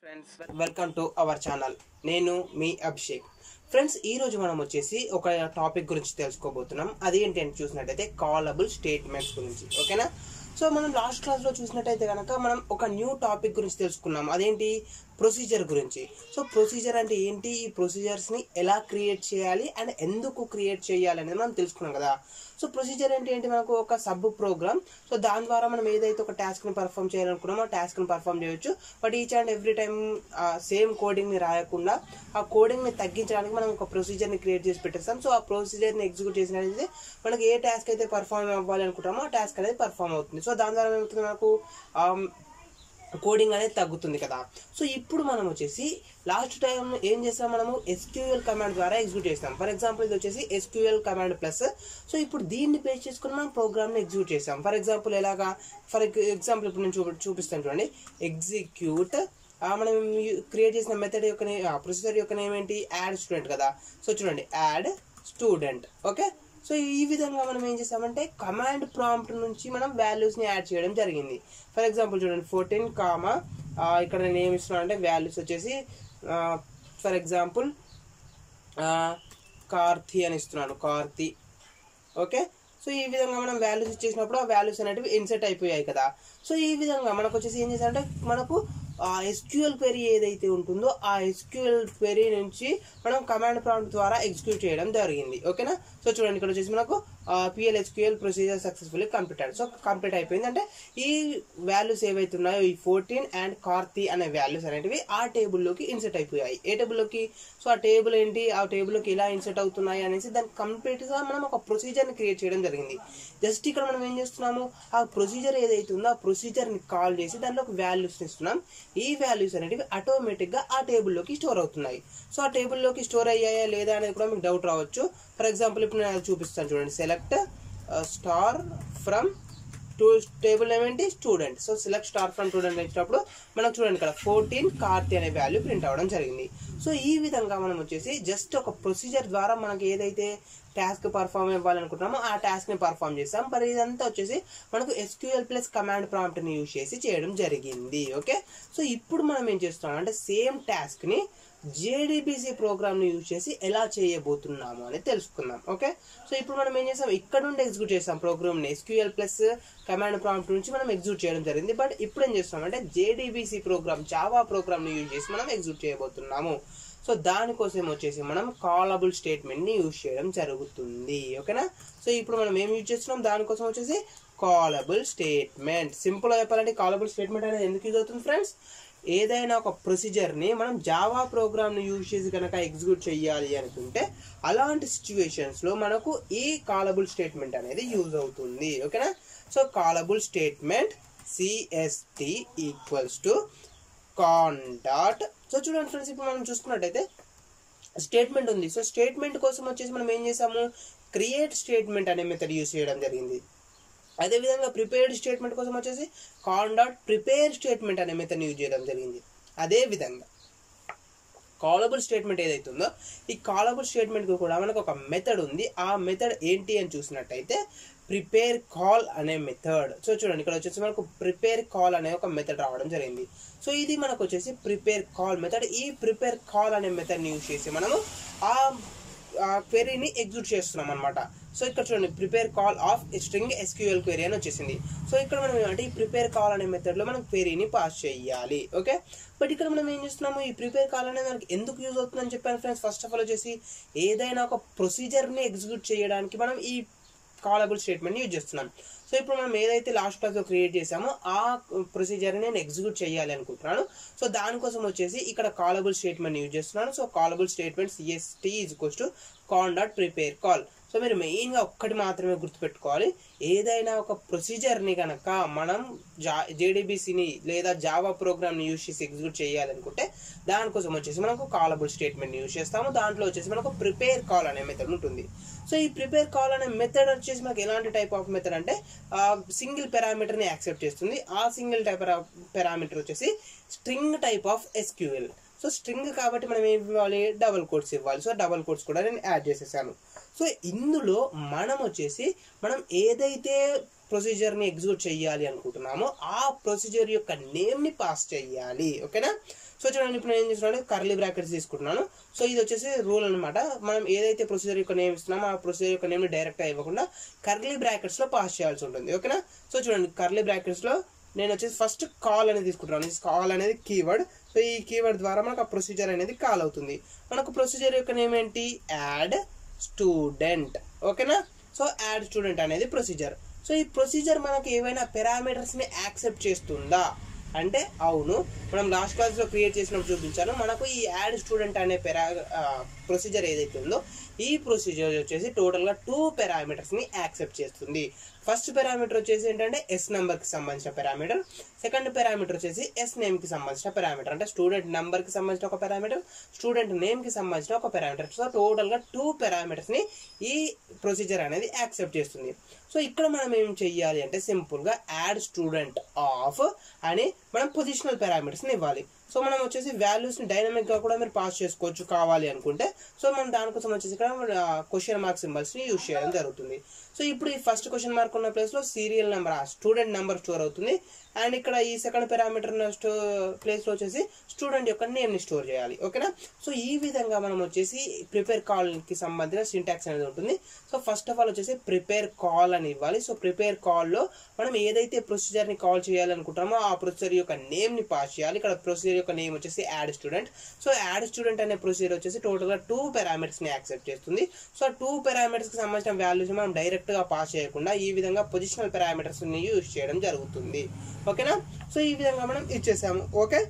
Friends welcome to our channel. నేను మీ Abhishek. Friends, ఈ రోజు మనం వచ్చేసి ఒక టాపిక్ గురించి తెలుసుకోబోతున్నాం. అది ఏంటి అని చూసినట్టయితే కాలబుల్ స్టేట్మెంట్స్ గురించి. ఓకేనా? సో మనం లాస్ట్ క్లాస్లో చూసినట్టయితే కనుక మనం ఒక న్యూ టాపిక్ గురించి తెలుసుకున్నాం. అదేంటి? ప్రొసీజర్ గురించి. సో ప్రొసీజర్ అంటే ఏంటి, ఈ ప్రొసీజర్స్ని ఎలా క్రియేట్ చేయాలి అండ్ ఎందుకు క్రియేట్ చేయాలి అనేది మనం తెలుసుకున్నాం కదా. సో ప్రొసీజర్ అంటే ఏంటి? మనకు ఒక సబ్ ప్రోగ్రామ్. సో దాని ద్వారా మనం ఏదైతే ఒక టాస్క్ని పర్ఫామ్ చేయాలనుకున్నామో ఆ టాస్క్ని పర్ఫామ్ చేయొచ్చు. But each and every time same కోడింగ్ని రాయకుండా ఆ కోడింగ్ని తగ్గించడానికి మనం ఒక ప్రొసీజర్ని క్రియేట్ చేసి పెట్టేస్తాం. సో ఆ ప్రొసీజర్ని ఎగ్జిక్యూట్ చేసినట్లయితే మనకి ఏ టాస్క్ అయితే పర్ఫామ్ అవ్వాలి అనుకుంటామో ఆ టాస్క్ అనేది పర్ఫామ్ అవుతుంది. సో దాని ద్వారా ఏమవుతుంది? మనకు కోడింగ్ అనేది తగ్గుతుంది కదా. సో ఇప్పుడు మనం వచ్చేసి లాస్ట్ టైం ఏం చేస్తాం? మనము SQL కమాండ్ ద్వారా ఎగ్జిక్యూట్ చేస్తాం. ఫర్ ఎగ్జాంపుల్ ఇది వచ్చేసి SQL కమాండ్ ప్లస్. సో ఇప్పుడు దీన్ని బేస్ చేసుకుని మనం ప్రోగ్రామ్ని ఎగ్జిక్యూట్ చేస్తాం. ఫర్ ఎగ్జాంపుల్ ఎలాగా? ఫర్ ఎగ్జాంపుల్ ఇప్పుడు నేను చూపిస్తాను చూడండి. ఎగ్జిక్యూట్ మనం క్రియేట్ చేసిన మెథడ్ యొక్క ప్రొసీజర్ యొక్క నేమ్ ఏంటి? యాడ్ స్టూడెంట్ కదా. సో చూడండి, యాడ్ స్టూడెంట్. ఓకే. సో ఈ విధంగా మనం ఏం చేస్తామంటే కమాండ్ ప్రాంప్ట్ నుంచి మనం వాల్యూస్ని యాడ్ చేయడం జరిగింది. ఫర్ ఎగ్జాంపుల్ చూడండి, 14 ఇక్కడ నేను ఏమి ఇస్తున్నాను అంటే వాల్యూస్ వచ్చేసి ఫర్ ఎగ్జాంపుల్ కార్తి అని ఇస్తున్నాను. కార్తి. ఓకే. సో ఈ విధంగా మనం వాల్యూస్ ఇచ్చేసినప్పుడు ఆ వాల్యూస్ అనేటివి ఇన్సెట్ అయిపోయాయి కదా. సో ఈ విధంగా మనకు వచ్చేసి ఏం చేశారంటే మనకు SQL క్వెరీ ఏదైతే ఉంటుందో ఆ SQL క్వెరీ నుంచి మనం కమాండ్ ప్రాంప్ట్ ద్వారా ఎగ్జిక్యూట్ చేయడం జరిగింది. ఓకేనా? సో చూడండి, ఇక్కడ వచ్చేసి మనకు PL/SQL procedure successfully completed. So complete అయిపోయింది. అంటే ఈ వాల్యూస్ ఏవైతే ఉన్నాయో ఈ 14 అండ్ కార్తి అనే వాల్యూస్ అనేటివి ఆ టేబుల్లోకి ఇన్సెట్ అయిపోయాయి. ఏ టేబుల్లోకి? సో ఆ టేబుల్ ఏంటి, ఆ టేబుల్లోకి ఎలా ఇన్సెట్ అవుతున్నాయి అనేసి దానికి కంప్లీట్గా మనం ఒక ప్రొసీజర్ని క్రియేట్ చేయడం జరిగింది. జస్ట్ ఇక్కడ మనం ఏం చేస్తున్నాము, ఆ ప్రొసీజర్ ఏదైతే ఉందో ఆ ప్రొసీజర్ని కాల్ చేసి దాంట్లో ఒక వాల్యూస్ని ఇస్తున్నాం. ఈ వాల్యూస్ అనేటివి ఆటోమేటిక్గా ఆ టేబుల్లోకి స్టోర్ అవుతున్నాయి. సో ఆ టేబుల్లోకి స్టోర్ అయ్యాయా లేదా అనేది కూడా మీకు డౌట్ రావచ్చు. ఫర్ ఎగ్జాంపుల్ ఇప్పుడు నేను అది చూపిస్తాను చూడండి. సెలెక్ట్ స్టార్ ఫ్రమ్ టేబుల్ ఏమేంటి? Student. So select star from student వచ్చినప్పుడు మనకు చూడండి ఇక్కడ 14 కార్తి అనే వాల్యూ ప్రింట్ అవ్వడం జరిగింది. సో ఈ విధంగా మనం వచ్చేసి జస్ట్ ఒక ప్రొసీజర్ ద్వారా మనకి ఏదైతే టాస్క్ పర్ఫామ్ ఇవ్వాలనుకుంటున్నామో ఆ టాస్క్ని పర్ఫామ్ చేస్తాం. మరి ఇదంతా వచ్చేసి మనకు SQL ప్లస్ కమాండ్ ప్రాంప్ట్ని యూజ్ చేసి చేయడం జరిగింది. ఓకే. సో ఇప్పుడు మనం ఏం చేస్తున్నాం అంటే సేమ్ టాస్క్ని JDBC ప్రోగ్రామ్ని యూజ్ చేసి ఎలా చేయబోతున్నాము అనేది తెలుసుకుందాం. ఓకే. సో ఇప్పుడు మనం ఏం చేస్తాం, ఇక్కడ నుండి ఎగ్జిక్యూట్ చేస్తాం ప్రోగ్రామ్ని. SQL ప్లస్ కమాండ్ ప్రాంప్ట్ నుంచి మనం ఎగ్జిక్యూట్ చేయడం జరిగింది. బట్ ఇప్పుడు ఏం చేస్తాం అంటే JDBC ప్రోగ్రామ్, జావా ప్రోగ్రామ్ని యూజ్ చేసి మనం ఎగ్జిక్యూట్ చేయబోతున్నాము. సో దానికోసం వచ్చేసి మనం కాలబుల్ స్టేట్మెంట్ని యూజ్ చేయడం జరుగుతుంది. ఓకేనా? సో ఇప్పుడు మనం ఏం యూజ్ చేస్తున్నాం, దానికోసం వచ్చేసి కాలబుల్ స్టేట్మెంట్. సింపుల్గా చెప్పాలంటే కాలబుల్ స్టేట్మెంట్ అనేది ఎందుకు యూజ్ అవుతుంది ఫ్రెండ్స్? ఏదైనా ఒక ప్రొసీజర్ని మనం జావా ప్రోగ్రామ్ని యూజ్ చేసి కనుక ఎగ్జిక్యూట్ చేయాలి అనుకుంటే అలాంటి సిచ్యువేషన్స్లో మనకు ఈ కాలబుల్ స్టేట్మెంట్ అనేది యూజ్ అవుతుంది. ఓకేనా? So callable statement CST equals to con dot. So చూడండి ఫ్రెండ్స్, ఇప్పుడు మనం చూసుకున్నట్టయితే స్టేట్మెంట్ ఉంది. సో స్టేట్మెంట్ కోసం వచ్చేసి మనం ఏం చేసాము, క్రియేట్ స్టేట్మెంట్ అనే మెథడ్ యూజ్ చేయడం జరిగింది. అదేవిధంగా ప్రిపేర్డ్ స్టేట్మెంట్ కోసం వచ్చేసి కాన్ డాట్ ప్రిపేర్ స్టేట్మెంట్ అనే మెథడ్ యూజ్ చేయడం జరిగింది. అదేవిధంగా కాలబుల్ స్టేట్మెంట్ ఏదైతే ఉందో ఈ కాలబుల్ స్టేట్మెంట్కి కూడా మనకు ఒక మెథడ్ ఉంది. ఆ మెథడ్ ఏంటి అని చూసినట్టయితే ప్రిపేర్ కాల్ అనే మెథడ్. సో చూడండి, ఇక్కడ వచ్చేసి మనకు ప్రిపేర్ కాల్ అనే ఒక మెథడ్ రావడం జరిగింది. సో ఇది మనకు వచ్చేసి ప్రిపేర్ కాల్ మెథడ్. ఈ ప్రిపేర్ కాల్ అనే మెథడ్ని యూజ్ చేసి మనము ఆ క్వెరీని ఎగ్జిక్యూట్ చేస్తున్నాం అనమాట. సో ఇక్కడ చూడండి, prepare call of string SQL query అని వచ్చేసింది. సో ఇక్కడ మనం ఏమంటే ఈ ప్రిపేర్ కాల్ అనే మెథడ్లో మనం క్వెరీని పాస్ చేయాలి. ఓకే. బట్ ఇక్కడ మనం ఏం చేస్తున్నాము, ఈ ప్రిపేర్ కాల్ అనేది మనకి ఎందుకు యూజ్ అవుతుందని చెప్పాను ఫ్రెండ్స్. ఫస్ట్ ఆఫ్ ఆల్ వచ్చేసి ఏదైనా ఒక ప్రొసీజర్ని ఎగ్జిక్యూట్ చేయడానికి మనం ఈ కాలబుల్ స్టేట్మెంట్ని యూజ్ చేస్తున్నాం. సో ఇప్పుడు మనం ఏదైతే లాస్ట్ క్లాస్లో క్రియేట్ చేసామో ఆ ప్రొసీజర్ని నేను ఎగ్జిక్యూట్ చేయాలి అనుకుంటున్నాను. సో దానికోసం వచ్చేసి ఇక్కడ కాలబుల్ స్టేట్మెంట్ యూజ్ చేస్తున్నాను. So callable statement CST equals to con dot prepare call. So మీరు మెయిన్గా ఒక్కటి మాత్రమే గుర్తుపెట్టుకోవాలి, ఏదైనా ఒక ప్రొసీజర్ని కనుక మనం JDBCని లేదా జావా ప్రోగ్రామ్ని యూజ్ చేసి ఎగ్జిక్యూట్ చేయాలనుకుంటే దానికోసం వచ్చేసి మనకు కాలబుల్ స్టేట్మెంట్ని యూజ్ చేస్తాము. దాంట్లో వచ్చేసి మనకు ప్రిపేర్ కాల్ అనే మెథడ్ ఉంటుంది. సో ఈ ప్రిపేర్ కాల్ అనే మెథడ్ వచ్చేసి మనకు ఎలాంటి టైప్ ఆఫ్ మెథడ్ అంటే సింగిల్ పారామీటర్ని యాక్సెప్ట్ చేస్తుంది. ఆ సింగిల్ టైప్ పారామీటర్ వచ్చేసి string type of SQL. So string కాబట్టి మనం ఏం ఇవ్వాలి, డబల్ కోట్స్ ఇవ్వాలి. సో డబల్ కోట్స్ కూడా నేను యాడ్ చేసేసాను. సో ఇందులో మనం వచ్చేసి మనం ఏదైతే ప్రొసీజర్ని ఎగ్జిక్యూట్ చేయాలి అనుకుంటున్నామో ఆ ప్రొసీజర్ యొక్క నేమ్ని పాస్ చేయాలి. ఓకేనా? సో చూడండి ఇప్పుడు నేను ఏం చేస్తున్నాను, కర్లీ బ్రాకెట్స్ తీసుకుంటున్నాను. సో ఇది వచ్చేసి రూల్ అనమాట. మనం ఏదైతే ప్రొసీజర్ యొక్క నేమ్ ఇస్తున్నామో ఆ ప్రొసీజర్ యొక్క నేమ్ డైరెక్ట్గా ఇవ్వకుండా కర్లీ బ్రాకెట్స్ లో పాస్ చేయాల్సి ఉంటుంది. ఓకేనా. సో చూడండి కర్లీ బ్రాకెట్స్ లో నేను వచ్చేసి ఫస్ట్ కాల్ అనేది తీసుకుంటున్నాను. కాల్ అనేది కీవర్డ్. సో ఈ కీవర్డ్ ద్వారా మనకు ఆ ప్రొసీజర్ అనేది కాల్ అవుతుంది. మనకు ప్రొసీజర్ యొక్క నేమ్ ఏంటి, యాడ్ స్టూడెంట్. ఓకేనా. సో యాడ్ స్టూడెంట్ అనేది ప్రొసీజర్. సో ఈ ప్రొసీజర్ మనకు ఏవైనా పారామీటర్స్ ని యాక్సెప్ట్ చేస్తుందా అంటే అవును. మనం లాస్ట్ క్లాస్ లో క్రియేట్ చేసినప్పుడు చూపించాను. మనకు ఈ యాడ్ స్టూడెంట్ అనే ప్రొసీజర్ ఏదైతే ఉందో ఈ ప్రొసీజర్ వచ్చేసి టోటల్ గా 2 పారామీటర్స్ ని యాక్సెప్ట్ చేస్తుంది. ఫస్ట్ పారామీటర్ వచ్చేసి ఏంటంటే ఎస్ నెంబర్ కి సంబంధించిన పారామీటర్. సెకండ్ పారామీటర్ వచ్చేసి ఎస్ నేమ్ కి సంబంధించిన పారామీటర్. అంటే స్టూడెంట్ నంబర్ కి సంబంధించిన ఒక పారామీటర్, స్టూడెంట్ నేమ్ కి సంబంధించిన ఒక పారామీటర్. సో టోటల్ గా 2 పారామీటర్స్ ని ఈ ప్రొసీజర్ అనేది యాక్సెప్ట్ చేస్తుంది. సో ఇక్కడ మనం ఏం చెయ్యాలి అంటే సింపుల్ గా యాడ్ స్టూడెంట్ ఆఫ్ అని మనం పొజిషనల్ పారామీటర్స్ ని ఇవ్వాలి. సో మనం వచ్చేసి వాల్యూస్ ని డైనమిక్ గా కూడా మీరు పాస్ చేసుకోవచ్చు కావాలి అనుకుంటే. సో మనం దానికోసం వచ్చేసి ఇక్కడ క్వశ్చన్ మార్క్ సింబల్స్ ని యూజ్ చేయడం జరుగుతుంది. సో ఇప్పుడు ఈ ఫస్ట్ క్వశ్చన్ మార్క్ ఉన్న ప్లేస్ లో serial number student number store అవుతుంది. అండ్ ఇక్కడ ఈ సెకండ్ పారామీటర్ ప్లేస్ లో వచ్చేసి స్టూడెంట్ యొక్క నేమ్ ని స్టోర్ చేయాలి. ఓకేనా. సో ఈ విధంగా మనం వచ్చేసి ప్రిపేర్ కాల్ కి సంబంధించిన సింటాక్స్ అనేది ఉంటుంది. సో ఫస్ట్ ఆఫ్ ఆల్ వచ్చేసి ప్రిపేర్ కాల్ అని ఇవ్వాలి. సో ప్రిపేర్ కాల్ లో మనం ఏదైతే ప్రొసీజర్ ని కాల్ చేయాలనుకుంటామో ఆ ప్రొసీజర్ యొక్క నేమ్ ని పాస్ చేయాలి. ఇక్కడ ప్రొసీజర్ యొక్క నేమ్ వచ్చేసి add student. So add student అనే ప్రొసీజర్ వచ్చేసి టోటల్ గా 2 పారామీటర్స్ ని యాక్సెప్ట్ చేస్తుంది. సో 2 పారామీటర్స్ కి సంబంధించిన వాల్యూస్ మనం డైరెక్ట్ గా పాస్ చేయకుండా ఈ విధంగా పొజిషనల్ పారామీటర్స్ ని యూజ్ చేయడం జరుగుతుంది. ఓకేనా. సో ఈ విధంగా మనం ఇచ్చేసాము. ఓకే.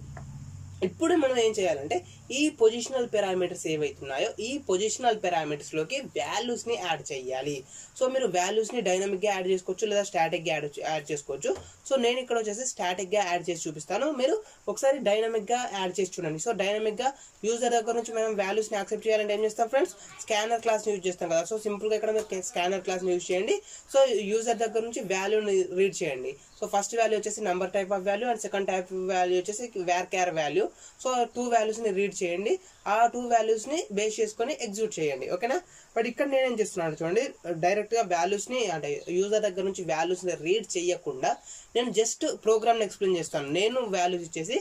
ఇప్పుడు మనం ఏం చేయాలంటే ఈ పొజిషనల్ పారామీటర్స్ ఏవైతున్నాయో ఈ పొజిషనల్ పారామీటర్స్ లోకి వాల్యూస్ ని యాడ్ చేయాలి. సో మీరు వాల్యూస్ ని డైనమిక్ గా యాడ్ చేసుకోవచ్చు లేదా స్టాటిక్ గా యాడ్ చేసుకోవచ్చు. సో నేను ఇక్కడ వచ్చేసి స్టాటిక్ గా యాడ్ చేసి చూపిస్తాను. మీరు ఒకసారి డైనమిక్ గా యాడ్ చేసి చూడండి. సో డైనమిక్ గా యూజర్ దగ్గర నుంచి మనం వాల్యూస్ ని యాక్సెప్ట్ చేయాలంటే ఏం చేస్తాం ఫ్రెండ్స్, స్కానర్ క్లాస్ ని యూజ్ చేస్తాం కదా. సో సింపుల్ గా ఇక్కడ మీరు స్కానర్ క్లాస్ ని యూజ్ చేయండి. సో యూజర్ దగ్గర నుంచి వాల్యూని రీడ్ చేయండి. సో ఫస్ట్ వాల్యూ వచ్చేసి number type of value and second type value వచ్చేసి వేర్ క్యార్ వాల్యూ. సో 2 వాల్యూస్ ని రీడ్ చేయండి. ఆ 2 వాల్యూస్ ని బేస్ చేసుకొని ఎగ్జిక్యూట్ చేయండి. ఓకేనా. బట్ ఇక్కడ నేనేం చేస్తున్నాను చూడండి, డైరెక్ట్ గా వాల్యూస్ ని అంటే యూజర్ దగ్గర నుంచి వాల్యూస్ ని రీడ్ చేయకుండా నేను జస్ట్ ప్రోగ్రామ్ ని ఎక్స్ప్లెయిన్ చేస్తాను. నేను వాల్యూస్ ఇచ్చేసి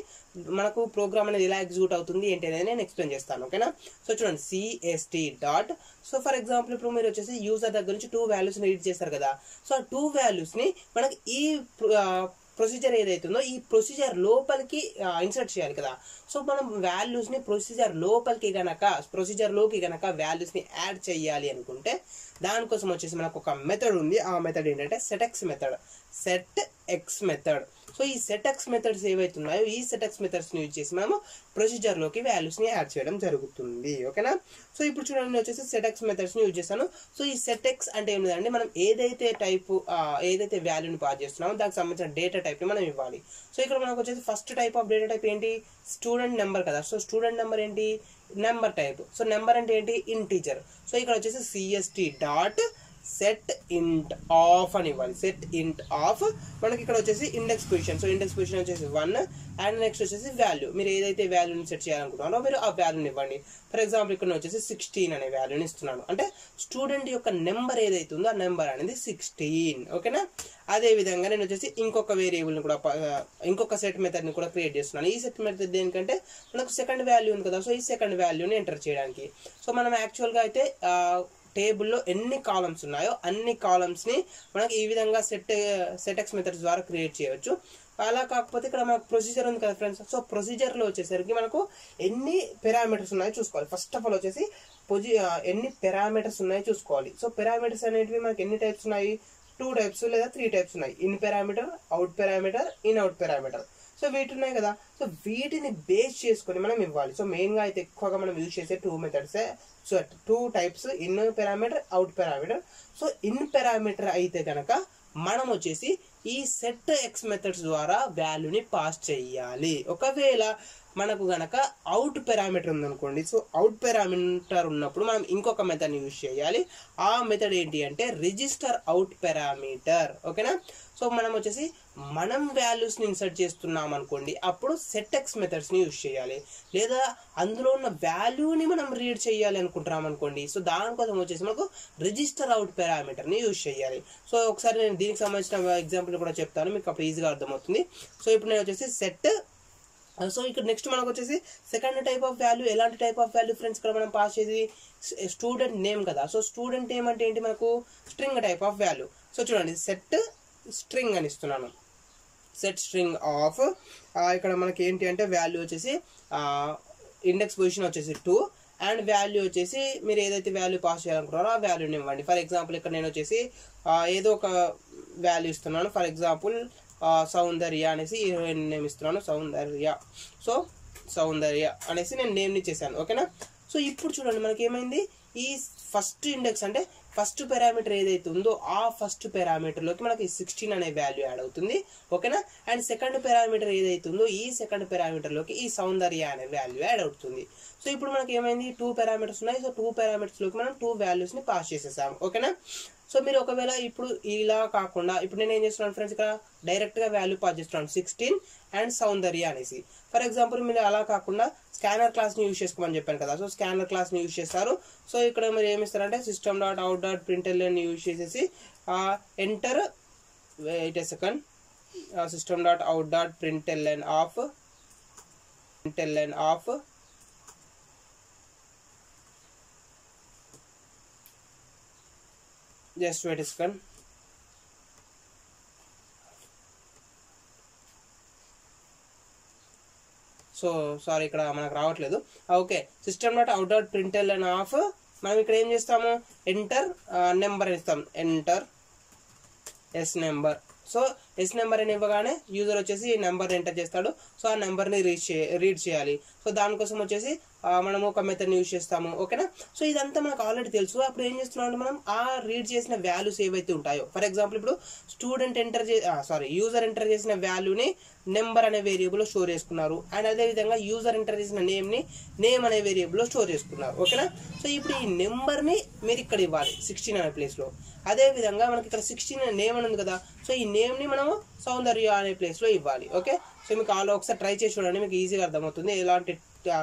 మనకు ప్రోగ్రామ్ అనేది ఎలా ఎగ్జిక్యూట్ అవుతుంది ఏంటి అనేది నేను ఎక్స్ప్లెయిన్ చేస్తాను. ఓకేనా. సో చూడండి CST dot. So for example ఇప్పుడు మీరు వచ్చేసి యూజర్ దగ్గర నుంచి 2 వాల్యూస్ ని రీడ్ చేస్తారు కదా. సో ఆ 2 వాల్యూస్ ని మనకి ఈ ప్రొసీజర్ ఏదైతుందో ఈ ప్రొసీజర్ లోపలికి ఇన్సర్ట్ చేయాలి కదా. సో మనం వాల్యూస్ ని ప్రొసీజర్ లోకి గనక వాల్యూస్ ని యాడ్ చేయాలి అనుకుంటే దానికోసం వచ్చేసి మనకు ఒక మెథడ్ ఉంది. ఆ మెథడ్ ఏంటంటే సెట్ఎక్స్ మెథడ్. సో ఈ సెట్ఎక్స్ మెథడ్స్ ఏవైతున్నాయో ఈ సెట్ఎక్స్ మెథడ్స్ ని యూజ్ చేసి మనము ప్రొసీజర్ లోకి వాల్యూస్ ని యాడ్ చేయడం జరుగుతుంది. ఓకేనా. సో ఇప్పుడు చూడండి నేను వచ్చేసి సెట్ఎక్స్ మెథడ్స్ ని యూజ్ చేస్తాను. సో ఈ సెట్ఎక్స్ అంటే ఏం లేదండి, మనం ఏదైతే వాల్యూని పాస్ చేస్తున్నామో దానికి సంబంధించిన డేటా టైప్ ని మనం ఇవ్వాలి. సో ఇక్కడ మనకు వచ్చేసి first type of data type ఏంటి, స్టూడెంట్ నెంబర్ కదా. సో స్టూడెంట్ నెంబర్ ఏంటి, నెంబర్ టైప్. సో నెంబర్ అంటే ఏంటి, ఇంటీజర్. సో ఇక్కడ వచ్చేసి CST డాట్ సెట్ ఇంట్ ఆఫ్ అని ఇవ్వాలి. సెట్ ఇంట్ ఆఫ్ మనకి ఇక్కడ వచ్చేసి index position. So index position వచ్చేసి 1 అండ్ నెక్స్ట్ వచ్చేసి వాల్యూ. మీరు ఏదైతే వాల్యూని సెట్ చేయాలనుకుంటున్నారో మీరు ఆ వాల్యూని ఇవ్వండి. ఫర్ ఎగ్జాంపుల్ ఇక్కడ వచ్చేసి 16 అనే వాల్యూని ఇస్తున్నాను. అంటే స్టూడెంట్ యొక్క నెంబర్ ఏదైతే ఉందో ఆ నెంబర్ అనేది 16. ఓకేనా. అదే విధంగా నేను వచ్చేసి ఇంకొక వేరియబుల్ ని కూడా ఇంకొక సెట్ మెథడ్ ని కూడా క్రియేట్ చేస్తున్నాను. ఈ సెట్ మెథడ్ దేనికంటే మనకు సెకండ్ వాల్యూ ఉంది కదా. సో ఈ సెకండ్ వాల్యూని ఎంటర్ చేయడానికి. సో మనం యాక్చువల్ గా అయితే టేబుల్లో ఎన్ని కాలమ్స్ ఉన్నాయో అన్ని కాలమ్స్ ని మనకి ఈ విధంగా సెట్ఎక్స్ మెథడ్స్ ద్వారా క్రియేట్ చేయవచ్చు. అలా కాకపోతే ఇక్కడ మనకు ప్రొసీజర్ ఉంది కదా ఫ్రెండ్స్. సో ప్రొసీజర్ లో వచ్చేసరికి మనకు ఎన్ని పారామీటర్స్ ఉన్నాయో చూసుకోవాలి. ఫస్ట్ ఆఫ్ ఆల్ వచ్చేసి ఎన్ని పారామీటర్స్ ఉన్నాయో చూసుకోవాలి. సో పారామీటర్స్ అనేటివి మనకి ఎన్ని టైప్స్ ఉన్నాయి, 2 టైప్స్ లేదా 3 టైప్స్ ఉన్నాయి. In parameter, out parameter, in out parameter. So వీటి ఉన్నాయి కదా. సో వీటిని బేస్ చేసుకొని మనం ఇవ్వాలి. సో మెయిన్ గా అయితే ఎక్కువగా మనం యూజ్ చేసే 2 methods. So 2 types, in parameter, out parameter. So in parameter అయితే కనుక మనం వచ్చేసి ఈ సెట్ ఎక్స్ మెథడ్స్ ద్వారా వాల్యూని పాస్ చేయాలి. ఒకవేళ మనకు గనక అవుట్ పారామీటర్ ఉందనుకోండి. సో అవుట్ పారామీటర్ ఉన్నప్పుడు మనం ఇంకొక మెథడ్ యూజ్ చేయాలి. ఆ మెథడ్ ఏంటి అంటే రిజిస్టర్ అవుట్ పారామీటర్. ఓకేనా. సో మనం వచ్చేసి మనం వాల్యూస్ ని ఇన్సర్ట్ చేస్తున్నాం అనుకోండి, అప్పుడు సెట్ ఎక్స్ మెథడ్స్ ని యూజ్ చేయాలి. లేదా అందులో ఉన్న వాల్యూని మనం రీడ్ చేయాలి అనుకుంటున్నాం అనుకోండి. సో దానికోసం వచ్చేసి మనకు రిజిస్టర్ అవుట్ పారామీటర్ ని యూజ్ చేయాలి. సో ఒకసారి నేను దీనికి సంబంధించిన ఎగ్జాంపుల్ కూడా చెప్తాను, మీకు అప్పుడు ఈజీగా అర్థమవుతుంది. సో ఇప్పుడు నేను వచ్చేసి సెట్ సో ఇక్కడ నెక్స్ట్ మనకు వచ్చేసి సెకండ్ టైప్ ఆఫ్ వాల్యూ. ఎలాంటి టైప్ ఆఫ్ వాల్యూ ఫ్రెండ్స్ ఇక్కడ మనం పాస్ చేసి స్టూడెంట్ నేమ్ కదా. సో స్టూడెంట్ నేమ్ అంటే ఏంటి మనకు string type of value. So చూడండి సెట్ స్ట్రింగ్ అని ఇస్తున్నాను. సెట్ స్ట్రింగ్ ఆఫ్ ఇక్కడ మనకి ఏంటి అంటే వాల్యూ వచ్చేసి ఇండెక్స్ పొజిషన్ వచ్చేసి 2 అండ్ వాల్యూ వచ్చేసి మీరు ఏదైతే వాల్యూ పాస్ చేయాలనుకుంటారో ఆ వాల్యూని ఇవ్వండి. ఫర్ ఎగ్జాంపుల్ ఇక్కడ నేను వచ్చేసి ఏదో ఒక వాల్యూ ఇస్తున్నాను. ఫర్ ఎగ్జాంపుల్ సౌందర్య అనేసి హీరోయిన్ నేమ్ ఇస్తున్నాను, సౌందర్య. సో సౌందర్య అనేసి నేను నేమ్ని ఇచ్చేసాను. ఓకేనా. సో ఇప్పుడు చూడండి మనకి ఏమైంది, ఈ ఫస్ట్ ఇండెక్స్ అంటే ఫస్ట్ పారామీటర్ ఏదైతే ఉందో ఆ ఫస్ట్ పారామీటర్లోకి మనకి 16 అనే వాల్యూ యాడ్ అవుతుంది. ఓకేనా. అండ్ సెకండ్ పారామీటర్ ఏదైతే ఉందో ఈ సెకండ్ పారామీటర్లోకి ఈ సౌందర్య అనే వాల్యూ యాడ్ అవుతుంది. సో ఇప్పుడు మనకి ఏమైంది, 2 పారామీటర్స్ ఉన్నాయి. సో 2 పారామీటర్స్లోకి మనం 2 వాల్యూస్ని పాస్ చేసేసాము. ఓకేనా. సో మీరు ఒకవేళ ఇప్పుడు ఇలా కాకుండా ఇప్పుడు నేను ఏం చేస్తున్నాను ఫ్రెండ్స్, ఇక్కడ డైరెక్ట్గా వాల్యూ పాస్ చేస్తున్నాను 16 అండ్ సౌందర్య అనేసి. ఫర్ ఎగ్జాంపుల్ మీరు అలా కాకుండా స్కానర్ క్లాస్ని యూజ్ చేసుకోమని చెప్పాను కదా. సో స్కానర్ క్లాస్ని యూజ్ చేస్తారు. సో ఇక్కడ మీరు ఏమి ఇస్తారంటే system.out.println యూజ్ చేసేసి enter wait a second system.out.println of just wait a second. So sorry ఇక్కడ మనకు రావట్లేదు. ఓకే, system.out.println ఆఫ్ మనం ఇక్కడ ఏం చేస్తాము, ఎంటర్ నెంబర్ ఇస్తాం, enter S number. So S number అని ఇవ్వగానే యూజర్ వచ్చేసి ఈ నెంబర్ ఎంటర్ చేస్తాడు. సో ఆ నెంబర్ని రీడ్ చేయాలి. సో దానికోసం వచ్చేసి మనము ఒక మెథడ్ని యూజ్ చేస్తాము. ఓకేనా. సో ఇదంతా మనకు ఆల్రెడీ తెలుసు. అప్పుడు ఏం చేస్తున్నాం, మనం ఆ రీడ్ చేసిన వాల్యూస్ ఏవైతే ఉంటాయో, ఫర్ ఎగ్జాంపుల్ ఇప్పుడు స్టూడెంట్ యూజర్ ఎంటర్ చేసిన వాల్యూని నెంబర్ అనే వేరియబుల్లో స్టోర్ చేసుకున్నారు. అండ్ అదేవిధంగా యూజర్ ఎంటర్ చేసిన నేమ్ని నేమ్ అనే వేరియబుల్లో స్టోర్ చేసుకున్నారు. ఓకేనా. సో ఇప్పుడు ఈ నెంబర్ని మీరు ఇక్కడ ఇవ్వాలి 16 అనే ప్లేస్లో. అదేవిధంగా మనకి ఇక్కడ 16 అనే నేమ్ అని ఉంది కదా. సో ఈ నేమ్ని మనము సౌందర్య అనే ప్లేస్లో ఇవ్వాలి. ఓకే. సో మీకు ఒకసారి ట్రై చేసి చూడండి, మీకు ఈజీగా అర్థమవుతుంది, ఎలాంటి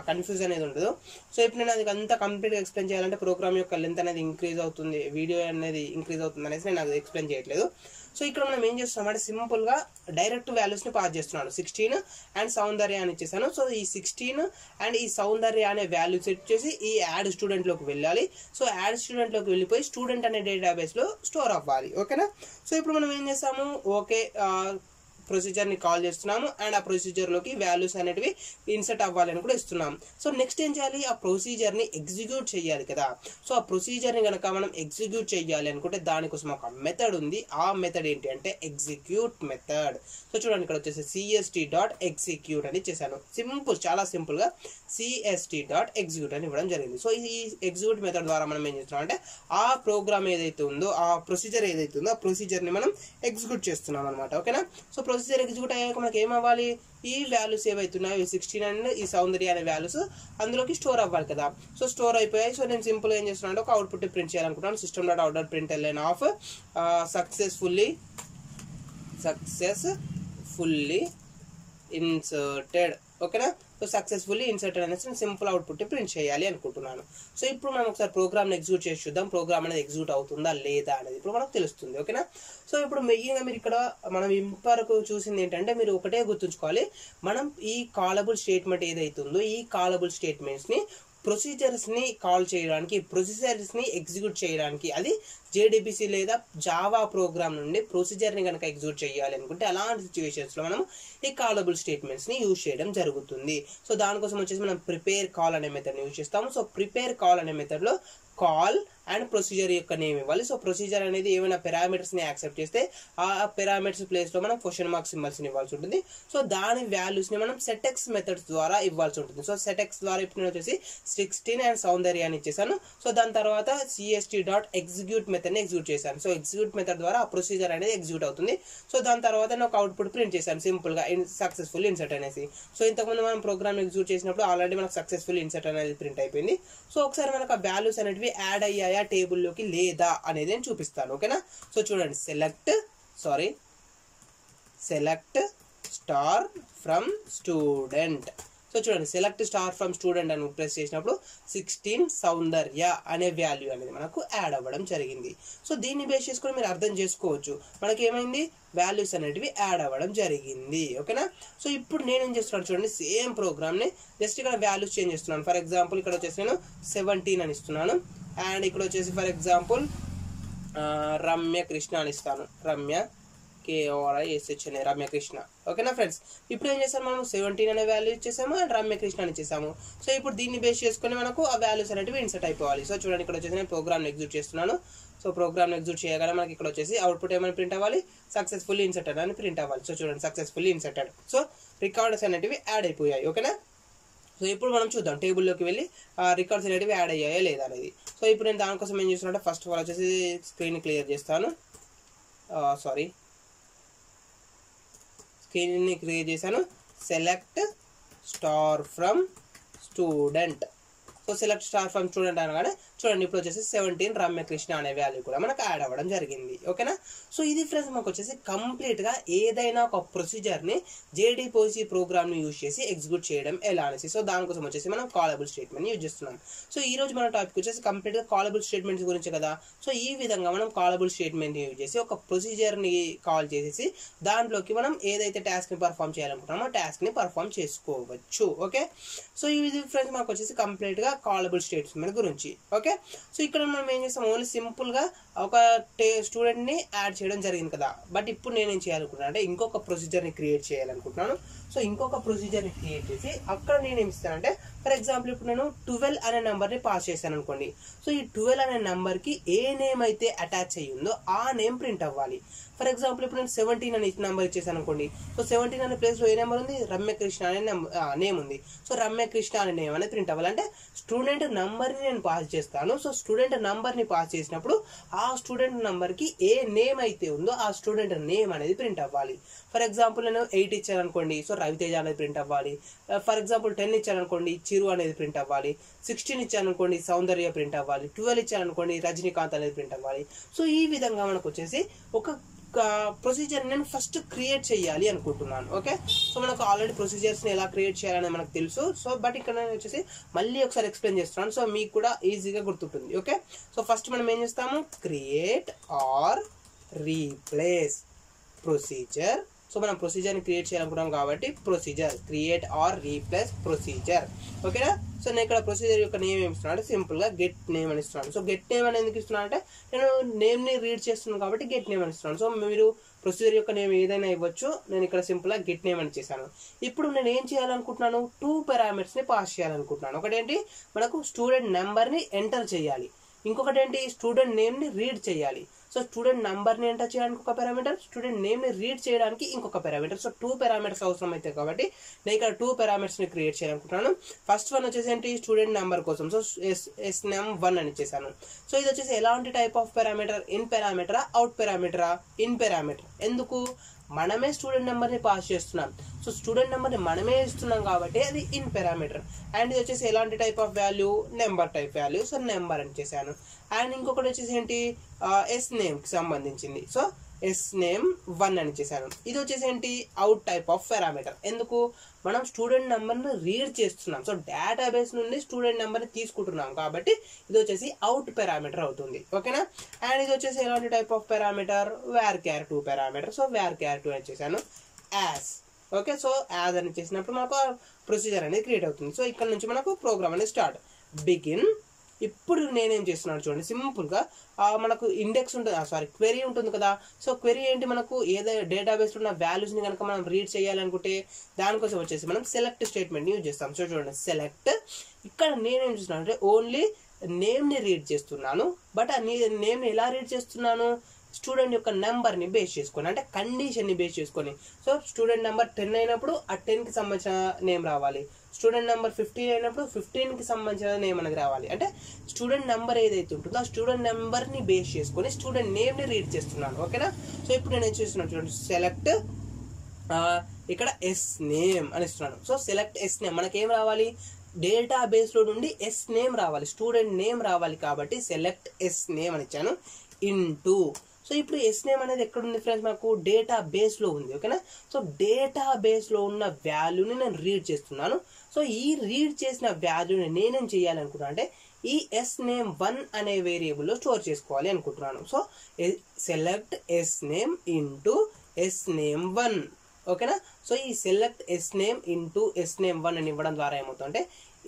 కన్ఫ్యూజ్ అనేది ఉండదు. సో ఇప్పుడు నేను అది అంతా కంప్లీట్గా ఎక్స్ప్లెయిన్ చేయాలంటే ప్రోగ్రామ్ యొక్క లెంత్ అనేది ఇంక్రీజ్ అవుతుంది, వీడియో అనేది ఇంక్రీజ్ అవుతుంది అనేసి నేను అది ఎక్స్ప్లెయిన్ చేయట్లేదు. సో ఇక్కడ మనం ఏం చేస్తున్నామంటే సింపుల్గా డైరెక్ట్ వాల్యూస్ని పాస్ చేస్తున్నాను. 16 అండ్ సౌందర్య అని ఇచ్చేసాను. సో ఈ 16 అండ్ ఈ సౌందర్య అనే వాల్యూస్ వచ్చేసి ఈ యాడ్ స్టూడెంట్లోకి వెళ్ళాలి. సో యాడ్ స్టూడెంట్లోకి వెళ్ళిపోయి స్టూడెంట్ అనే డేటాబేస్లో స్టోర్ అవ్వాలి. ఓకేనా. సో ఇప్పుడు మనం ఏం చేస్తాము, ఓకే ప్రొసీజర్ని కాల్ చేస్తున్నాము అండ్ ఆ ప్రొసీజర్లోకి వాల్యూస్ అనేటివి ఇన్సర్ట్ అవ్వాలని కూడా ఇస్తున్నాం. సో నెక్స్ట్ ఏం చేయాలి, ఆ ప్రొసీజర్ని ఎగ్జిక్యూట్ చేయాలి కదా. సో ఆ ప్రొసీజర్ని కనుక మనం ఎగ్జిక్యూట్ చేయాలి అనుకుంటే దానికోసం ఒక మెథడ్ ఉంది. ఆ మెథడ్ ఏంటి అంటే ఎగ్జిక్యూట్ మెథడ్. సో చూడండి ఇక్కడ వచ్చేసి cst.execute అని చేశాను. సింపుల్, చాలా సింపుల్గా cst.execute అని ఇవ్వడం జరిగింది. సో ఈ ఎగ్జిక్యూట్ మెథడ్ ద్వారా మనం ఏం చేస్తున్నాం అంటే ఆ ప్రోగ్రామ్ ఏదైతే ఉందో, ఆ ప్రొసీజర్ ఏదైతే ఉందో ఆ ప్రొసీజర్ని మనం ఎగ్జిక్యూట్ చేస్తున్నాం అనమాట. ఓకేనా. సో ప్రొసీజర్ ఎగ్జిక్యూట్ అయ్యాక మనకి ఏమవ్వాలి, ఈ వాల్యూస్ ఏవైతున్నాయో ఈ 16 అండ్ ఈ సౌందర్య అనే వాల్యూస్ అందులోకి స్టోర్ అవ్వాలి కదా. సో స్టోర్ అయిపోయాయి. సో నేను సింపుల్గా ఏం చేస్తున్నాను అంటే ఒక అవుట్పుట్ ప్రింట్ చేయాలనుకుంటున్నాను. system.out.println of successfully inserted. ఓకేనా. సో సక్సెస్ఫుల్లీ ఇన్సర్టెడ్ అనేసి సింపుల్ అవుట్పుట్ ప్రింట్ చేయాలి అనుకుంటున్నాను. సో ఇప్పుడు మనం ఒకసారి ప్రోగ్రామ్ని ఎగ్జిక్యూట్ చేసి చూద్దాం, ప్రోగ్రామ్ అనేది ఎగ్జిక్యూట్ అవుతుందా లేదా అనేది ఇప్పుడు మనకు తెలుస్తుంది. ఓకేనా. సో ఇప్పుడు మెయిన్గా మీరు ఇక్కడ మనం ఇంతవరకు చూసింది ఏంటంటే మీరు ఒకటే గుర్తుంచుకోవాలి, మనం ఈ కాలబుల్ స్టేట్మెంట్ ఏదైతే ఉందో ఈ కాలబుల్ స్టేట్మెంట్స్ని ప్రొసీజర్స్ని కాల్ చేయడానికి, ప్రొసీజర్స్ని ఎగ్జిక్యూట్ చేయడానికి, అది JDBC లేదా జావా ప్రోగ్రామ్ నుండి ప్రొసీజర్ని కనుక ఎగ్జిక్యూట్ చేయాలి అనుకుంటే అలాంటి సిచ్యువేషన్స్లో మనం ఈ కాలబుల్ స్టేట్మెంట్స్ని యూజ్ చేయడం జరుగుతుంది. సో దానికోసం వచ్చేసి మనం ప్రిపేర్ కాల్ అనే మెథడ్ని యూజ్ చేస్తాము. సో ప్రిపేర్ కాల్ అనే మెథడ్లో కాల్ అండ్ ప్రొసీజర్ యొక్క నేమ్ ఇవ్వాలి. సో ప్రొసీజర్ అనేది ఏమైనా పారామీటర్స్ని యాక్సెప్ట్ చేస్తే ఆ పారామీటర్స్ ప్లేస్లో మనం క్వశ్చన్ మార్క్ సింబల్స్ని ఇవ్వాల్సి ఉంటుంది. సో దాని వాల్యూస్ని మనం సెటెక్స్ మెథడ్స్ ద్వారా ఇవ్వాల్సి ఉంటుంది. సో సెటెక్స్ ద్వారా ఇప్పుడు నేను వచ్చేసి 16 అండ్ సౌందర్య అని ఇచ్చేసాను. సో దాని తర్వాత cst.execute మెథడ్ని ఎగ్జిక్యూట్ చేశాను. సో ఎగ్జిక్యూట్ మెథడ్ ద్వారా ఆ ప్రొసీజర్ అనేది ఎగ్జిక్యూట్ అవుతుంది. సో దాని తర్వాత నేను ఒక అవుట్పుట్ ప్రింట్ చేశాను సింపుల్గా సక్సెస్ఫుల్ ఇన్సర్ట్ అనేసి. సో ఇంతకుముందు మనం ప్రోగ్రామ్ ఎగ్జిక్యూట్ చేసినప్పుడు ఆల్రెడీ మనకు సక్సెస్ఫుల్ ఇన్సర్ట్ అనేది ప్రింట్ అయిపోయింది. సో ఒకసారి మనకు ఆ వాల్యూస్ అనేవి యాడ్ అయ్యాయా టేబుల్లోకి లేదా అనేది నేను చూపిస్తాను. ఓకేనా. సో చూడండి select star from student. So చూడండి సెలెక్ట్ స్టార్ ఫ్రమ్ స్టూడెంట్ అని ప్రెస్ చేసినప్పుడు 16 సౌందర్య అనే వాల్యూ అనేది మనకు యాడ్ అవ్వడం జరిగింది. సో దీన్ని బేస్ చేసుకొని మీరు అర్థం చేసుకోవచ్చు మనకి ఏమైంది వాల్యూస్ అనేటివి యాడ్ అవ్వడం జరిగింది. ఓకేనా. సో ఇప్పుడు నేను ఏం చేస్తున్నాను చూడండి సేమ్ ప్రోగ్రామ్ని జస్ట్ ఇక్కడ వాల్యూస్ చేంజ్ చేస్తున్నాను. ఫర్ ఎగ్జాంపుల్ ఇక్కడ వచ్చేసి నేను 17 అని ఇస్తున్నాను అండ్ ఇక్కడ వచ్చేసి ఫర్ ఎగ్జాంపుల్ రమ్య కృష్ణ అని ఇస్తాను. రమ్య KRISH అనే రమ్య కృష్ణ. ఓకేనా ఫ్రెండ్స్. ఇప్పుడు ఏం చేస్తాం మనం 17 అనే వాల్యూ ఇచ్చేసాము అండ్ రమ్య కృష్ణ అని ఇచ్చేసాము. సో ఇప్పుడు దీన్ని బేస్ చేసుకొని మనకు ఆ వాల్యూస్ అనేవి ఇన్సర్ట్ అయిపోవాలి. సో చూడండి ఇక్కడ వచ్చేసి నేను ప్రోగ్రామ్ ఎగ్జిక్యూట్ చేస్తున్నాను. సో ప్రోగ్రామ్ ఎగ్జిక్యూట్ చేయగానే మనకి ఇక్కడ వచ్చేసి అవుట్పుట్ ఏమైనా ప్రింట్ అవ్వాలి సక్సెస్ఫుల్లీ ఇన్సర్టెడ్ అని ప్రింట్ అవ్వాలి. సో చూడండి సక్సెస్ఫుల్లీ ఇన్సర్టెడ్. సో రికార్డ్స్ అనేవి యాడ్ అయిపోయాయి. ఓకేనా. సో ఇప్పుడు మనం చూద్దాం టేబుల్లోకి వెళ్ళి రికార్డ్స్ అనేవి యాడ్ అయ్యాయా లేదా అనేది. సో ఇప్పుడు నేను దానికోసం ఏం చేస్తున్నా ఫస్ట్ ఆఫ్ ఆల్ వచ్చేసి స్క్రీన్ క్లియర్ చేస్తాను. స్క్రీన్ని క్లియర్ చేశాను. Select star from student. So select star from student అనగానే చూడండి ఇప్పుడు వచ్చేసి 17 రమ్య కృష్ణ అనే వాల్యూ కూడా మనకు యాడ్ అవ్వడం జరిగింది. ఓకేనా. సో ఇది ఫ్రెండ్స్ మనకు వచ్చేసి కంప్లీట్గా ఏదైనా ఒక ప్రొసీజర్ని JDBC ప్రోగ్రామ్ని యూజ్ చేసి ఎగ్జిక్యూట్ చేయడం ఎలా అనేసి. సో దానికోసం వచ్చేసి మనం కాలబుల్ స్టేట్మెంట్ని యూజ్ చేస్తున్నాం. సో ఈ రోజు మన టాపిక్ వచ్చేసి కంప్లీట్గా కాలబుల్ స్టేట్మెంట్స్ గురించి కదా. సో ఈ విధంగా మనం కాలబుల్ స్టేట్మెంట్ని యూజ్ చేసి ఒక ప్రొసీజర్ని కాల్ చేసేసి దాంట్లోకి మనం ఏదైతే టాస్క్ని పర్ఫామ్ చేయాలనుకుంటున్నామో ఆ టాస్క్ని పర్ఫామ్ చేసుకోవచ్చు. ఓకే. సో ఇది ఫ్రెండ్స్ మనకు వచ్చేసి కంప్లీట్గా కాలబుల్ స్టేట్మెంట్ గురించి. ఓకే. సో ఇక్కడ మనం ఏం చేస్తాం ఓన్లీ సింపుల్గా ఒక స్టూడెంట్ని యాడ్ చేయడం జరిగింది కదా. బట్ ఇప్పుడు నేనేం చేయాలనుకుంటున్నాను అంటే ఇంకొక ప్రొసీజర్ని క్రియేట్ చేయాలనుకుంటున్నాను. సో ఇంకొక ప్రొసీజర్ని క్రియేట్ చేసి అక్కడ నేను ఏమి ఇస్తానంటే ఫర్ ఎగ్జాంపుల్ ఇప్పుడు నేను 12 అనే నెంబర్ని పాస్ చేశాను అనుకోండి. సో ఈ 12 అనే నెంబర్కి ఏ నేమ్ అయితే అటాచ్ అయ్యి ఉందో ఆ నేమ్ ప్రింట్ అవ్వాలి. ఫర్ ఎగ్జాంపుల్ ఇప్పుడు నేను 17 అనే నెంబర్ ఇచ్చేసాను అనుకోండి. సో 17 అనే ప్లేస్లో ఏ నెంబర్ ఉంది రమ్యకృష్ణ అనే నేమ్ ఉంది. సో రమ్యకృష్ణ అనే నేమ్ అనేది ప్రింట్ అవ్వాలి. అంటే స్టూడెంట్ నంబర్ని నేను పాస్ చేస్తాను. సో స్టూడెంట్ నంబర్ని పాస్ చేసినప్పుడు ఆ స్టూడెంట్ నంబర్కి ఏ నేమ్ అయితే ఉందో ఆ స్టూడెంట్ నేమ్ అనేది ప్రింట్ అవ్వాలి. ఫర్ ఎగ్జాంపుల్ నేను 8 ఇచ్చాను అనుకోండి. సో రవితేజ అనేది ప్రింట్ అవ్వాలి. ఫర్ ఎగ్జాంపుల్ 10 ఇచ్చాను అనుకోండి చిరు అనేది ప్రింట్ అవ్వాలి. 16 ఇచ్చాను అనుకోండి సౌందర్య ప్రింట్ అవ్వాలి. 12 ఇచ్చాను అనుకోండి రజనీకాంత్ అనేది ప్రింట్ అవ్వాలి. సో ఈ విధంగా మనకు వచ్చేసి ఒక ప్రొసీజర్ నేను ఫస్ట్ క్రియేట్ చేయాలి అనుకుంటున్నాను. ఓకే. సో మనకు ఆల్రెడీ ప్రొసీజర్స్ని ఎలా క్రియేట్ చేయాలని మనకు తెలుసు. సో బట్ ఇక్కడ నేను వచ్చేసి మళ్ళీ ఒకసారి ఎక్స్ప్లెయిన్ చేస్తున్నాను. సో మీకు కూడా ఈజీగా గుర్తుంటుంది. ఓకే. సో ఫస్ట్ మనం ఏం చేస్తాము create are replace procedure. So మనం ప్రొసీజర్ని క్రియేట్ చేయాలనుకుంటాం కాబట్టి procedure create are replace procedure. ఓకేనా. సో నేను ఇక్కడ ప్రొసీజర్ యొక్క నేమ్ ఏమి ఇస్తున్నాను అంటే సింపుల్గా గెట్ నేమ్ అని ఇస్తున్నాను. సో గెట్ నేమ్ అని ఎందుకు ఇస్తున్నాను అంటే నేను నేమ్ని రీడ్ చేస్తున్నాను కాబట్టి గెట్ నేమ్ అని ఇస్తున్నాను. సో మీరు ప్రొసీజర్ యొక్క నేమ్ ఏదైనా ఇవ్వచ్చు. నేను ఇక్కడ సింపుల్గా గెట్ నేమ్ అని చేశాను. ఇప్పుడు నేను ఏం చేయాలనుకుంటున్నాను 2 పారామీటర్స్ని పాస్ చేయాలనుకుంటున్నాను. ఒకటేంటి మనకు స్టూడెంట్ నెంబర్ని ఎంటర్ చేయాలి. ఇంకొకటి ఏంటి స్టూడెంట్ నేమ్ని రీడ్ చేయాలి. సో స్టూడెంట్ నంబర్ని ఎంటర్ చేయడానికి ఒక పారామీటర్ స్టూడెంట్ నేమ్ని రీడ్ చేయడానికి ఇంకొక పారామీటర్. సో 2 పారామీటర్స్ అవసరం అయితే కాబట్టి నేను ఇక్కడ 2 పారామీటర్స్ని క్రియేట్ చేయాలనుకుంటున్నాను. ఫస్ట్ వన్ వచ్చేసి ఏంటి స్టూడెంట్ నెంబర్ కోసం. సో SNAM1 అని ఇచ్చేసాను. సో ఇది వచ్చేసి ఎలాంటి టైప్ ఆఫ్ పారామీటర్ ఇన్ పారామీటరా అవుట్ పారామీటరా ఇన్ పారామీటర్. ఎందుకు మనమే స్టూడెంట్ నెంబర్ని పాస్ చేస్తున్నాం. సో స్టూడెంట్ నెంబర్ని మనమే ఇస్తున్నాం కాబట్టి అది ఇన్ పారామీటర్. అండ్ ఇది వచ్చేసి ఎలాంటి type of value number type value. So number అని చేశాను. అండ్ ఇంకొకటి వచ్చేసి ఏంటి SNAMకి సంబంధించింది. సో SNAM1 అని చేశాను. ఇది వచ్చేసి ఏంటి అవుట్ టైప్ ఆఫ్ పారామీటర్. ఎందుకు మనం స్టూడెంట్ నెంబర్ని రీడ్ చేస్తున్నాం. సో డేటాబేస్ నుండి స్టూడెంట్ నెంబర్ని తీసుకుంటున్నాం కాబట్టి ఇది వచ్చేసి అవుట్ పారామీటర్ అవుతుంది. ఓకేనా. అండ్ ఇది వచ్చేసి ఎలాంటి type of parameter varchar2 parameter. So varchar2 అని చేశాను. యాజ్. ఓకే. సో యాజ్ అని చేసినప్పుడు మనకు ప్రొసీజర్ అనేది క్రియేట్ అవుతుంది. సో ఇక్కడ నుంచి మనకు ప్రోగ్రామ్ అనేది స్టార్ట్ బిగిన్. ఇప్పుడు నేనేం చేస్తున్నాను చూడండి సింపుల్గా మనకు ఇండెక్స్ ఉంటుంది క్వెరీ ఉంటుంది కదా. సో క్వెరీ ఏంటి మనకు ఏదైనా డేటాబేస్లో ఉన్న వాల్యూస్ని కనుక మనం రీడ్ చేయాలనుకుంటే దానికోసం వచ్చేసి మనం సెలెక్ట్ స్టేట్మెంట్ని యూజ్ చేస్తాం. సో చూడండి సెలెక్ట్. ఇక్కడ నేనేం చేస్తున్నాను అంటే ఓన్లీ నేమ్ని రీడ్ చేస్తున్నాను. బట్ ఆ నేమ్ని ఎలా రీడ్ చేస్తున్నాను స్టూడెంట్ యొక్క నెంబర్ని బేస్ చేసుకొని అంటే కండిషన్ని బేస్ చేసుకొని. సో స్టూడెంట్ నెంబర్ 10 అయినప్పుడు ఆ 10కి సంబంధించిన నేమ్ రావాలి. స్టూడెంట్ నెంబర్ 15 అయినప్పుడు 15కి సంబంధించిన నేమ్ అనేది రావాలి. అంటే స్టూడెంట్ నెంబర్ ఏదైతే ఉంటుందో ఆ స్టూడెంట్ నెంబర్ని బేస్ చేసుకొని స్టూడెంట్ నేమ్ని రీడ్ చేస్తున్నాను. ఓకేనా. సో ఇప్పుడు నేను ఏం చేస్తున్నాను చూడండి సెలెక్ట్ ఇక్కడ SNAM అని ఇస్తున్నాను. సో సెలెక్ట్ SNAM మనకేం రావాలి డేటాబేస్లో నుండి SNAM రావాలి స్టూడెంట్ నేమ్ రావాలి కాబట్టి సెలెక్ట్ SNAM అని ఇచ్చాను. ఇంటూ. సో ఇప్పుడు SNAM అనేది ఎక్కడ ఉంది ఫ్రెండ్స్ మనకు డేటాబేస్లో ఉంది. ఓకేనా. సో డేటాబేస్లో ఉన్న వాల్యూని నేను రీడ్ చేస్తున్నాను. సో ఈ రీడ్ చేసిన వాల్యూని నేనేం చేయాలనుకున్నా అంటే ఈ sname1 అనే వేరియబుల్లో స్టోర్ చేసుకోవాలి అనుకుంటున్నాను. So select sname into sname1, ఓకేనా. సో ఈ సెలెక్ట్ sname ఇంటూ sname1 అని ఇవ్వడం ద్వారా ఏమవుతుందంటే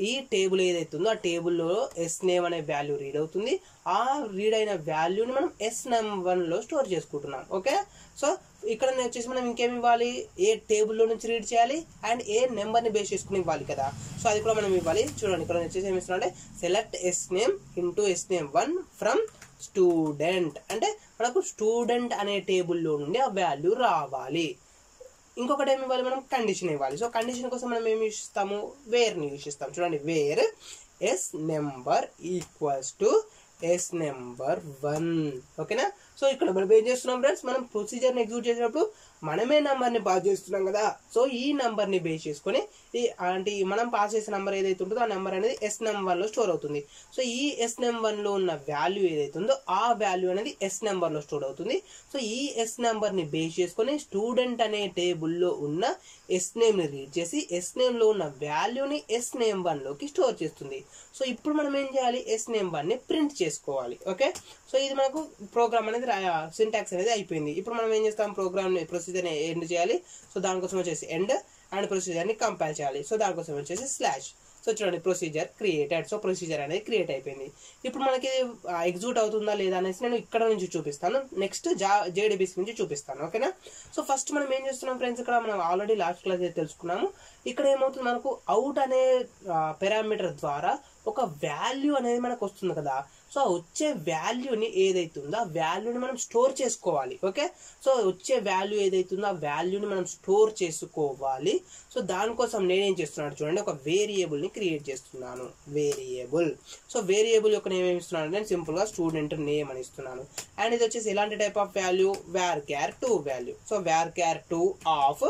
ఈ టేబుల్ ఏదైతే ఉందో ఆ టేబుల్లో sname అనే వాల్యూ రీడ్ అవుతుంది. ఆ రీడ్ అయిన వాల్యూని మనం sname1లో స్టోర్ చేసుకుంటున్నాం. ఓకే, సో ఇక్కడ వచ్చేసి మనం ఇంకేమి ఇవ్వాలి, ఏ టేబుల్లో నుంచి రీడ్ చేయాలి అండ్ ఏ నెంబర్ని బేస్ చేసుకుని ఇవ్వాలి కదా. సో అది కూడా మనం ఇవ్వాలి. చూడండి ఇక్కడ వచ్చేసి ఏమి ఇస్తున్నాం అంటే select sname into sname1 from student, అంటే మనకు స్టూడెంట్ అనే టేబుల్లో నుండి ఆ వాల్యూ రావాలి. ఇంకొకటి ఏమి ఇవ్వాలి, మనం కండిషన్ ఇవ్వాలి. సో కండిషన్ కోసం మనం ఏమి యూజ్ ఇస్తాము, వేర్ని యూజ్ ఇస్తాం. చూడండి, where S number equals to sname1, ఓకేనా. సో ఇక్కడ మనం ఏం చేస్తున్నాం ఫ్రెండ్స్, మనం ప్రొసీజర్ని ఎగ్జిక్యూట్ చేసినప్పుడు మనమే నెంబర్ని పాస్ చేస్తున్నాం కదా. సో ఈ నెంబర్ని బేస్ చేసుకొని అంటే మనం పాస్ చేసే నెంబర్ ఏదైతే ఉంటుందో ఆ నెంబర్ అనేది sname1లో స్టోర్ అవుతుంది. సో ఈ sname1లో ఉన్న వాల్యూ ఏదైతే ఉందో ఆ వాల్యూ అనేది నెంబర్లో స్టోర్ అవుతుంది. సో ఈ నెంబర్ని బేస్ చేసుకొని స్టూడెంట్ అనే టేబుల్లో ఉన్న నేమ్ని రీడ్ చేసి నేమ్లో ఉన్న వాల్యూని sname1లోకి స్టోర్ చేస్తుంది. సో ఇప్పుడు మనం ఏం చేయాలి, sname1ని ప్రింట్ చేసుకోవాలి. ఓకే, సో ఇది మనకు ప్రోగ్రామ్ అనేది సింటాక్స్ అనేది అయిపోయింది. ఇప్పుడు మనం ఏం చేస్తాం, ప్రోగ్రామ్ ప్రొసీజర్ని ఎండ్ చేయాలి. సో దానికోసం వచ్చేసి ఎండ్ అండ్ ప్రొసీజర్ని కంపైల్ చేయాలి. సో దానికోసం వచ్చేసి స్లాష్. సో చూడండి, ప్రొసీజర్ క్రియేటెడ్. సో ప్రొసీజర్ అనేది క్రియేట్ అయిపోయింది. ఇప్పుడు మనకి ఎగ్జిక్యూట్ అవుతుందా లేదా అనేసి నేను ఇక్కడ నుంచి చూపిస్తాను, నెక్స్ట్ JDBC నుంచి చూపిస్తాను. ఓకేనా. సో ఫస్ట్ మనం ఏం చేస్తున్నాం ఫ్రెండ్స్, ఇక్కడ మనం ఆల్రెడీ లాస్ట్ క్లాస్ అయితే తెలుసుకున్నాము. ఇక్కడ ఏమవుతుంది, మనకు అవుట్ అనే పారామీటర్ ద్వారా ఒక వాల్యూ అనేది మనకు వస్తుంది కదా. సో వచ్చే వాల్యూని ఏదైతే ఉందో ఆ వాల్యూని మనం స్టోర్ చేసుకోవాలి. ఓకే, సో వచ్చే వాల్యూ ఏదైతే ఉందో ఆ వాల్యూని మనం స్టోర్ చేసుకోవాలి. సో దానికోసం నేనేం చేస్తున్నాను చూడండి, ఒక వేరియబుల్ని క్రియేట్ చేస్తున్నాను. వేరియబుల్, సో వేరియబుల్ యొక్క నేమ్ ఏమి ఇస్తున్నాను, నేను సింపుల్గా స్టూడెంట్ నేమ్ అని ఇస్తున్నాను. అండ్ ఇది వచ్చేసి ఎలాంటి type of value, varchar2 value. So varchar2 of,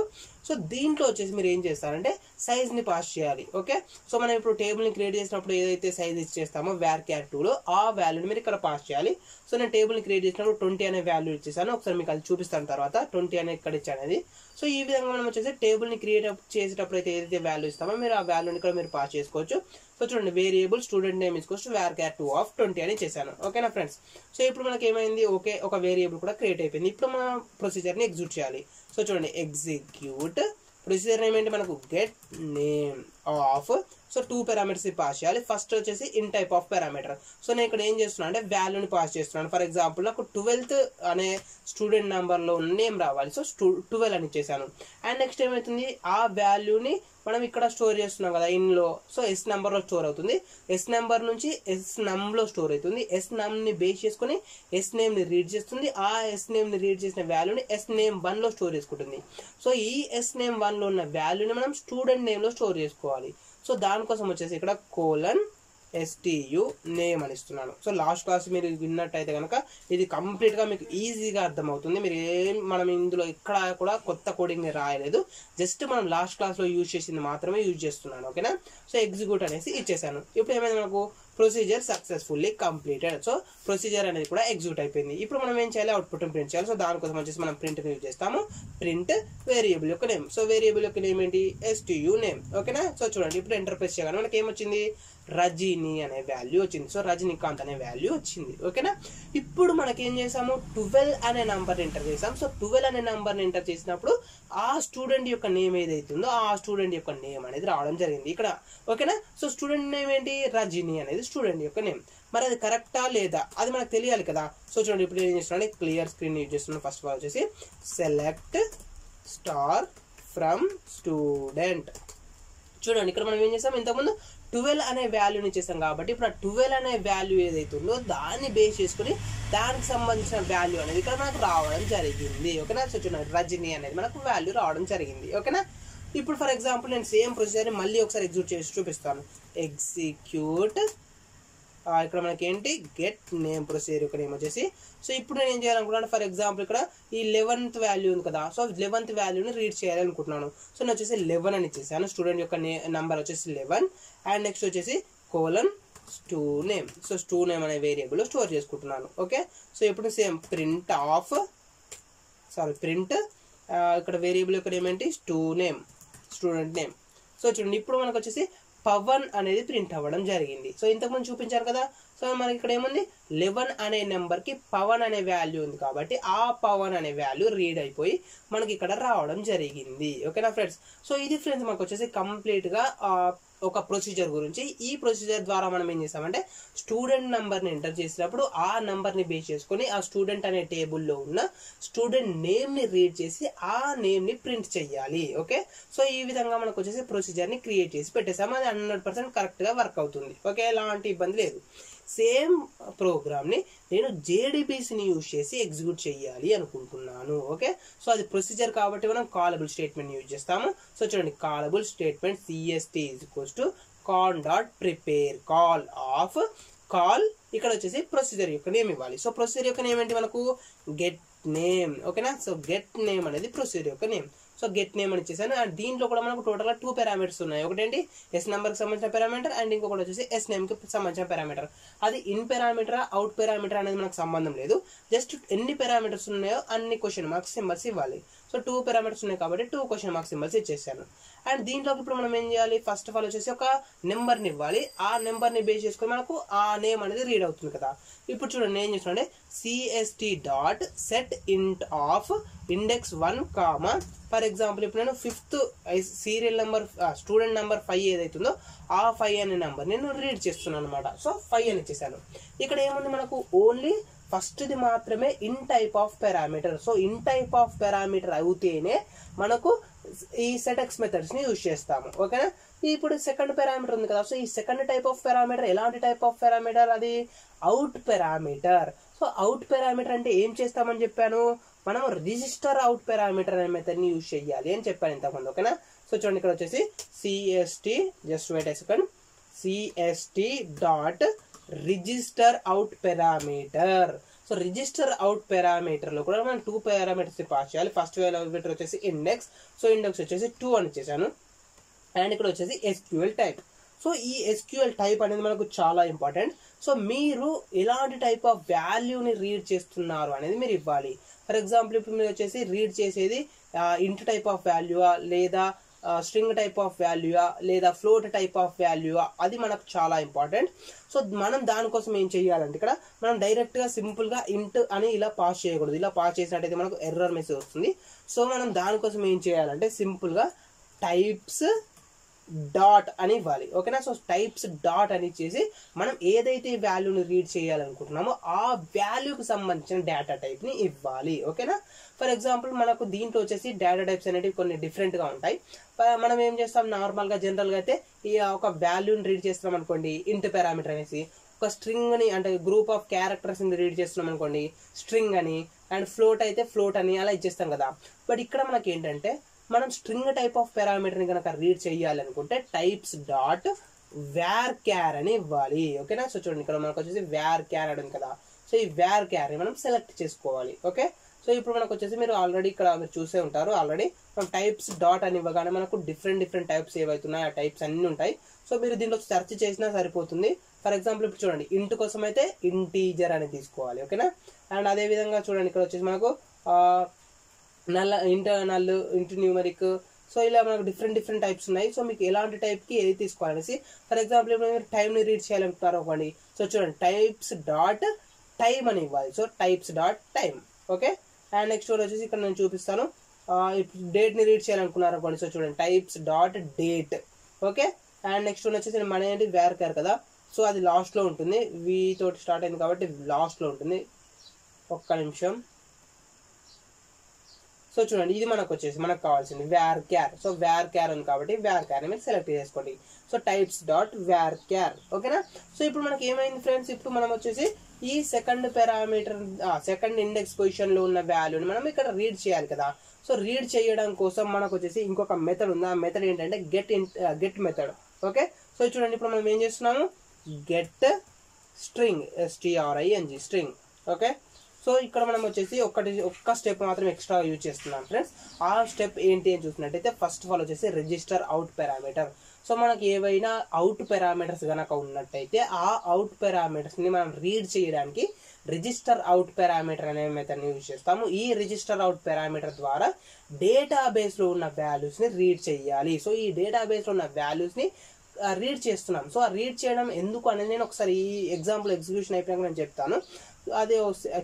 so దీంట్లో వచ్చేసి మీరు ఏం చేస్తారంటే సైజ్ని పాస్ చేయాలి. ఓకే, సో మనం ఇప్పుడు టేబుల్ని క్రియేట్ చేసినప్పుడు ఏదైతే సైజ్ ఇచ్చేస్తామో varchar2లో ఆ వాల్యూని మీరు ఇక్కడ పాస్ చేయాలి. సో నేను టేబుల్ని క్రియేట్ చేసినప్పుడు 20 అనే వాల్యూ ఇచ్చేసాను. ఒకసారి మీకు అది చూపిస్తాను తర్వాత 20 అనే ఇక్కడ ఇచ్చాను అనేది. సో ఈ విధంగా మనం వచ్చేసి టేబుల్ని క్రియేట్ చేసేటప్పుడు అయితే ఏదైతే వాల్యూ ఇస్తామో మీరు ఆ వాల్యూని ఇక్కడ మీరు పాస్ చేసుకోవచ్చు. సో చూడండి, variable student name equals to varchar2 of 20 అని చేశాను. ఓకేనా ఫ్రెండ్స్. సో ఇప్పుడు మనకి ఏమైంది, ఓకే, ఒక వేరియబుల్ కూడా క్రియేట్ అయిపోయింది. ఇప్పుడు మనం ప్రొసీజర్ని ఎగ్జిక్యూట్ చేయాలి. సో చూడండి, ఎగ్జిక్యూట్ ప్రొసీజర్ నేమ్ ఏంటి మనకు, get name of. So 2 parameters pass చేయాలి. ఫస్ట్ వచ్చేసి in type of parameter. So నేను ఇక్కడ ఏం చేస్తున్నాను అంటే వాల్యూని పాస్ చేస్తున్నాను. ఫర్ ఎగ్జాంపుల్ నాకు 12th అనే స్టూడెంట్ నెంబర్లో నేమ్ రావాలి. సో 12 అని ఇచ్చేసాను. అండ్ నెక్స్ట్ ఏమవుతుంది, ఆ వాల్యూని మనం ఇక్కడ స్టోర్ చేస్తున్నాం కదా ఇన్లో. సో నెంబర్లో స్టోర్ అవుతుంది. నెంబర్ నుంచి నమ్లో స్టోర్ అవుతుంది. నమ్ని బేస్ చేసుకుని నేమ్ని రీడ్ చేస్తుంది. ఆ నేమ్ని రీడ్ చేసిన వాల్యూని sname1లో స్టోర్ చేసుకుంటుంది. సో ఈ sname1లో ఉన్న వాల్యూని మనం స్టూడెంట్ నేమ్లో స్టోర్ చేసుకోవాలి. సో దానికోసం వచ్చేసి ఇక్కడ :stu నేమ్ అని ఇస్తున్నాను. సో లాస్ట్ క్లాస్ మీరు విన్నట్టయితే కనుక ఇది కంప్లీట్గా మీకు ఈజీగా అర్థమవుతుంది. మీరు మనం ఇందులో ఇక్కడ కూడా కొత్త కోడింగ్ని రాయలేదు, జస్ట్ మనం లాస్ట్ క్లాస్లో యూజ్ చేసింది మాత్రమే యూజ్ చేస్తున్నాను. ఓకేనా. సో ఎగ్జిక్యూట్ అనేసి ఇచ్చేసాను. ఇప్పుడు ఏమైంది, మనకు procedure successfully completed. So procedure అనేది కూడా ఎగ్జిక్యూట్ అయిపోయింది. ఇప్పుడు మనం ఏం చేయాలి, అవుట్పుట్ ప్రింట్ చేయాలి. సో దానికోసం వచ్చేసి మనం ప్రింట్ యూజ్ చేస్తాము. ప్రింట్ వేరియబుల్ యొక్క నేమ్. సో వేరియబుల్ యొక్క నేమ్ ఏంటి, stu నేమ్. ఓకేనా. సో చూడండి, ఇప్పుడు ఎంటర్ ప్రెస్ చేయగానే మనకి ఏమొచ్చింది, రజనీ అనే వాల్యూ వచ్చింది. సో రజనీకాంత్ అనే వాల్యూ వచ్చింది. ఓకేనా. ఇప్పుడు మనకి ఏం చేసాము, 12 అనే నంబర్ ఎంటర్ చేసాం. సో 12 అనే నంబర్ని ఎంటర్ చేసినప్పుడు ఆ స్టూడెంట్ యొక్క నేమ్ ఏదైతే ఉందో ఆ స్టూడెంట్ యొక్క నేమ్ అనేది రావడం జరిగింది ఇక్కడ. ఓకేనా. సో స్టూడెంట్ నేమ్ ఏంటి, రజనీ అనేది స్టూడెంట్ యొక్క నేమ్. మరి అది కరెక్టా లేదా అది మనకు తెలియాలి కదా. సో చూడండి, ఇప్పుడు ఏం చేస్తున్నాను, క్లియర్ స్క్రీన్ యూజ్ చేస్తున్నాను. ఫస్ట్ ఆఫ్ ఆల్ వచ్చేసి సెలెక్ట్ స్టార్ ఫ్రమ్ స్టూడెంట్. చూడండి, ఇక్కడ మనం ఏం చేసాం, ఇంతకుముందు 12 అనే వాల్యూని ఇచ్చేసాం కాబట్టి ఇప్పుడు ఆ 12 అనే వాల్యూ ఏదైతే ఉందో దాన్ని బేస్ చేసుకుని దానికి సంబంధించిన వాల్యూ అనేది ఇక్కడ మనకు రావడం జరిగింది. ఓకేనా. సో చూడండి, రజనీ అనేది మనకు వాల్యూ రావడం జరిగింది. ఓకేనా. ఇప్పుడు ఫర్ ఎగ్జాంపుల్ నేను సేమ్ ప్రొసీజర్ని మళ్ళీ ఒకసారి ఎగ్జిక్యూట్ చేసి చూపిస్తాను. ఎగ్జిక్యూట్, ఇక్కడ మనకి ఏంటి, గెట్ నేమ్ ప్రొసీజర్ యొక్క నేమ్ వచ్చేసి. సో ఇప్పుడు నేను ఏం చేయాలనుకుంటున్నాను, ఫర్ ఎగ్జాంపుల్ ఇక్కడ ఈ 11th వాల్యూ ఉంది కదా. సో 11th వాల్యూని రీడ్ చేయాలనుకుంటున్నాను. సో నేను వచ్చేసి 11 అని ఇచ్చేసాను. స్టూడెంట్ యొక్క నంబర్ వచ్చేసి 11 అండ్ నెక్స్ట్ వచ్చేసి stu name. So stu name అనే వేరియబుల్ స్టోర్ చేసుకుంటున్నాను. ఓకే. సో ఇప్పుడు సేమ్ ప్రింట్ ఇక్కడ వేరియబుల్ యొక్క నేమ్ ఏంటి, stu name, student name. So చూడండి ఇప్పుడు మనకు వచ్చేసి పవన్ అనేది ప్రింట్ అవ్వడం జరిగింది. సో ఇంతకుముందు చూపించారు కదా. సో మనకి ఇక్కడ ఏముంది 11 అనే నెంబర్కి పవన్ అనే వాల్యూ ఉంది కాబట్టి ఆ పవన్ అనే వాల్యూ రీడ్ అయిపోయి మనకి ఇక్కడ రావడం జరిగింది. ఓకేనా ఫ్రెండ్స్. సో ఇది ఫ్రెండ్స్ మనకు వచ్చేసి కంప్లీట్గా ఒక ప్రొసీజర్ గురించి. ఈ ప్రొసీజర్ ద్వారా మనం ఏం చేస్తామంటే స్టూడెంట్ నెంబర్ని ఎంటర్ చేసినప్పుడు ఆ నెంబర్ని బేస్ చేసుకొని ఆ స్టూడెంట్ అనే టేబుల్లో ఉన్న స్టూడెంట్ నేమ్ని రీడ్ చేసి ఆ నేమ్ని ప్రింట్ చేయాలి. ఓకే. సో ఈ విధంగా మనకు వచ్చేసి ప్రొసీజర్ని క్రియేట్ చేసి పెట్టేసాము. అది 100% కరెక్ట్గా వర్క్ అవుతుంది. ఓకే, ఎలాంటి ఇబ్బంది లేదు. సేమ్ ప్రోగ్రామ్ని నేను జేడీబీసీని యూజ్ చేసి ఎగ్జిక్యూట్ చేయాలి అనుకుంటున్నాను. ఓకే, సో అది ప్రొసీజర్ కాబట్టి మనం కాలబుల్ స్టేట్మెంట్ యూజ్ చేస్తాము. సో చూడండి, callable statement CST con.prepare call of call. ఇక్కడ వచ్చేసి ప్రొసీజర్ యొక్క నేమ్ ఇవ్వాలి. సో ప్రొసీజర్ యొక్క నేమ్ ఏంటి మనకు గెట్ నేమ్. ఓకేనా. సో గెట్ నేమ్ అనేది ప్రొసీజర్ యొక్క నేమ్. సో గెట్ నేమ్ అని ఇచ్చేసాను. అండ్ దీంట్లో కూడా మనకు టోటల్గా 2 పారామీటర్స్ ఉన్నాయి. ఒకటేంటి ఎస్ నెంబర్కి సంబంధించిన పారామీటర్ అండ్ ఇంకొకటి వచ్చేసి ఎస్ నేమ్కి సంబంధించిన పారామీటర్. అది ఇన్ పారామీటర్ అవుట్ పారామీటర్ అనేది మనకు సంబంధం లేదు. జస్ట్ ఎన్ని పారామీటర్స్ ఉన్నాయో అన్ని క్వశ్చన్ మార్క్స్ సింబల్స్ ఇవ్వాలి. సో 2 పారామీటర్స్ ఉన్నాయి కాబట్టి 2 క్వశ్చన్ మార్క్స్ సింబల్స్ ఇచ్చేసాను. అండ్ దీంట్లోకి ఇప్పుడు మనం ఏం చేయాలి, ఫస్ట్ ఆఫ్ ఆల్ వచ్చేసి ఒక నెంబర్ని ఇవ్వాలి. ఆ నెంబర్ని బేస్ చేసుకొని మనకు ఆ నేమ్ అనేది రీడ్ అవుతుంది కదా. ఇప్పుడు చూడండి నేను ఏం చేస్తున్నానంటే CST.set int of index 1, for example ఇప్పుడు నేను 5th serial number student number 5 ఏదైతుందో ఆ 5 అనే నెంబర్ నేను రీడ్ చేస్తున్నాను అనమాట. సో 5 అని ఇచ్చేసాను. ఇక్కడ ఏముంది మనకు ఓన్లీ ఫస్ట్ది మాత్రమే in type of parameter. So in type of parameter అవుతేనే మనకు ఈ సెటెక్స్ మెథడ్స్ని యూజ్ చేస్తాము. ఓకేనా. ఇప్పుడు సెకండ్ పారామీటర్ ఉంది కదా. సో ఈ సెకండ్ టైప్ ఆఫ్ పారామీటర్ ఎలాంటి టైప్ ఆఫ్ పారామీటర్, అది out parameter. So out parameter అంటే ఏం చేస్తామని చెప్పాను, మనం రిజిస్టర్ అవుట్ పారామీటర్ అనే మెథడ్ని యూజ్ చేయాలి అని చెప్పాను ఇంతకుముందు. ఓకేనా. సో చూడండి ఇక్కడ వచ్చేసి CST just wait a second CST.register out parameter. So register out parameter లో కూడా మనం 2 పారామీటర్స్ పాస్ చేయాలి. ఫస్ట్ పారామీటర్ వచ్చేసి ఇండెక్స్. సో ఇండెక్స్ వచ్చేసి 2 అని ఇచ్చేసాను. అండ్ ఇక్కడ వచ్చేసి SQL టైప్. సో ఈ SQL టైప్ అనేది మనకు చాలా ఇంపార్టెంట్. సో మీరు ఎలాంటి టైప్ ఆఫ్ వాల్యూని రీడ్ చేస్తున్నారు అనేది మీరు ఇవ్వాలి. ఫర్ ఎగ్జాంపుల్ ఇప్పుడు మీరు వచ్చేసి రీడ్ చేసేది ఇంట్ టైప్ ఆఫ్ వాల్యూవా లేదా స్ట్రింగ్ టైప్ ఆఫ్ వాల్యూవా లేదా ఫ్లోట్ టైప్ ఆఫ్ వాల్యూవా, అది మనకు చాలా ఇంపార్టెంట్. సో మనం దానికోసం ఏం చేయాలంటే ఇక్కడ మనం డైరెక్ట్గా సింపుల్గా ఇంట్ అని ఇలా పాస్ చేయకూడదు. ఇలా పాస్ చేసినట్టయితే మనకు ఎర్రర్ మెసేజ్ వస్తుంది. సో మనం దానికోసం ఏం చేయాలంటే సింపుల్గా టైప్స్ డాట్ అని ఇవ్వాలి. ఓకేనా. సో టైప్స్ డాట్ అని ఇచ్చేసి మనం ఏదైతే వాల్యూని రీడ్ చేయాలనుకుంటున్నామో ఆ వాల్యూకి సంబంధించిన డేటా టైప్ని ఇవ్వాలి. ఓకేనా. ఫర్ ఎగ్జాంపుల్ మనకు దీంట్లో వచ్చేసి డేటా టైప్స్ అనేవి కొన్ని డిఫరెంట్గా ఉంటాయి. మనం ఏం చేస్తాం, నార్మల్గా జనరల్గా అయితే ఈ ఒక వాల్యూని రీడ్ చేస్తున్నాం అనుకోండి ఇంట్ పారామీటర్ అనేసి, ఒక స్ట్రింగ్ని అంటే గ్రూప్ ఆఫ్ క్యారెక్టర్స్ని రీడ్ చేస్తున్నాం అనుకోండి స్ట్రింగ్ అని, అండ్ ఫ్లోట్ అయితే ఫ్లోట్ అని అలా ఇచ్చేస్తాం కదా. బట్ ఇక్కడ మనకి ఏంటంటే మనం స్ట్రింగ్ టైప్ ఆఫ్ పారామీటర్ని కనుక రీడ్ చేయాలనుకుంటే టైప్స్ డాట్ వేర్ క్యార్ అని ఇవ్వాలి. ఓకేనా. సో చూడండి ఇక్కడ మనకు వచ్చేసి వేర్ క్యార్ అని ఉంది కదా. సో ఈ వేర్ క్యార్ని మనం సెలెక్ట్ చేసుకోవాలి. ఓకే. సో ఇప్పుడు మనకు వచ్చేసి మీరు ఆల్రెడీ ఇక్కడ మీరు చూసే ఉంటారు ఆల్రెడీ మనం టైప్స్ డాట్ అని ఇవ్వగానే మనకు డిఫరెంట్ టైప్స్ ఏవైతున్నాయి ఆ టైప్స్ అన్నీ ఉంటాయి. సో మీరు దీంట్లో సెర్చ్ చేసినా సరిపోతుంది. ఫర్ ఎగ్జాంపుల్ ఇప్పుడు చూడండి ఇంట్ కోసం అయితే ఇంటీజర్ అని తీసుకోవాలి. ఓకేనా. అండ్ అదేవిధంగా చూడండి ఇక్కడ వచ్చేసి మనకు నల్ ఇంటూ న్యూమరిక్. సో ఇలా మనకు డిఫరెంట్ టైప్స్ ఉన్నాయి. సో మీకు ఎలాంటి టైప్కి ఏది తీసుకోవాలనేసి, ఫర్ ఎగ్జాంపుల్ ఇప్పుడు మీరు టైంని రీడ్ చేయాలనుకుంటారు అనుకోండి. సో చూడండి టైప్స్ డాట్ టైమ్ అని ఇవ్వాలి. So types dot time. Okay. And next వచ్చేసి ఇక్కడ నేను చూపిస్తాను డేట్ని రీడ్ చేయాలనుకున్నారు అనుకోండి. సో చూడండి types dot date. Okay. And next వచ్చేసి మన ఏంటి వేర్ కేర్ కదా. సో అది లాస్ట్లో ఉంటుంది, వి తోటి స్టార్ట్ అయింది కాబట్టి లాస్ట్లో ఉంటుంది. ఒక్క నిమిషం. సో చూడండి ఇది మనకు వచ్చేసి మనకు కావాల్సింది varchar. So varchar ఉంది కాబట్టి వేర్ క్యార్ మీరు సెలెక్ట్ చేసుకోండి. So types dot varchar. ఓకేనా. సో ఇప్పుడు మనకి ఏమైంది ఫ్రెండ్స్, ఇప్పుడు మనం వచ్చేసి ఈ సెకండ్ పారామీటర్ సెకండ్ ఇండెక్స్ పొజిషన్లో ఉన్న వాల్యూని మనం ఇక్కడ రీడ్ చేయాలి కదా. సో రీడ్ చేయడం కోసం మనకు వచ్చేసి ఇంకొక మెథడ్ ఉంది. ఆ మెథడ్ ఏంటంటే గెట్ మెథడ్. ఓకే. సో చూడండి ఇప్పుడు మనం ఏం చేస్తున్నాము, get string STRING string. Okay. So ఇక్కడ మనం వచ్చేసి ఒక్క స్టెప్ మాత్రం ఎక్స్ట్రా యూజ్ చేస్తున్నాం ఫ్రెండ్స్. ఆ స్టెప్ ఏంటి అని చూసినట్టయితే ఫస్ట్ ఆఫ్ ఆల్ వచ్చేసి రిజిస్టర్ అవుట్ పారామీటర్. సో మనకి ఏవైనా అవుట్ పారామీటర్స్ కనుక ఉన్నట్టయితే ఆ అవుట్ పారామీటర్స్ని మనం రీడ్ చేయడానికి రిజిస్టర్ అవుట్ పారామీటర్ అనే మెథడ్ని యూజ్ చేస్తాము. ఈ రిజిస్టర్ అవుట్ పారామీటర్ ద్వారా డేటాబేస్లో ఉన్న వాల్యూస్ని రీడ్ చేయాలి. సో ఈ డేటాబేస్లో ఉన్న వాల్యూస్ని రీడ్ చేస్తున్నాం. సో ఆ రీడ్ చేయడం ఎందుకు అనేది నేను ఒకసారి ఈ ఎగ్జాంపుల్ ఎగ్జిక్యూషన్ అయిపోయాక నేను చెప్తాను. అదే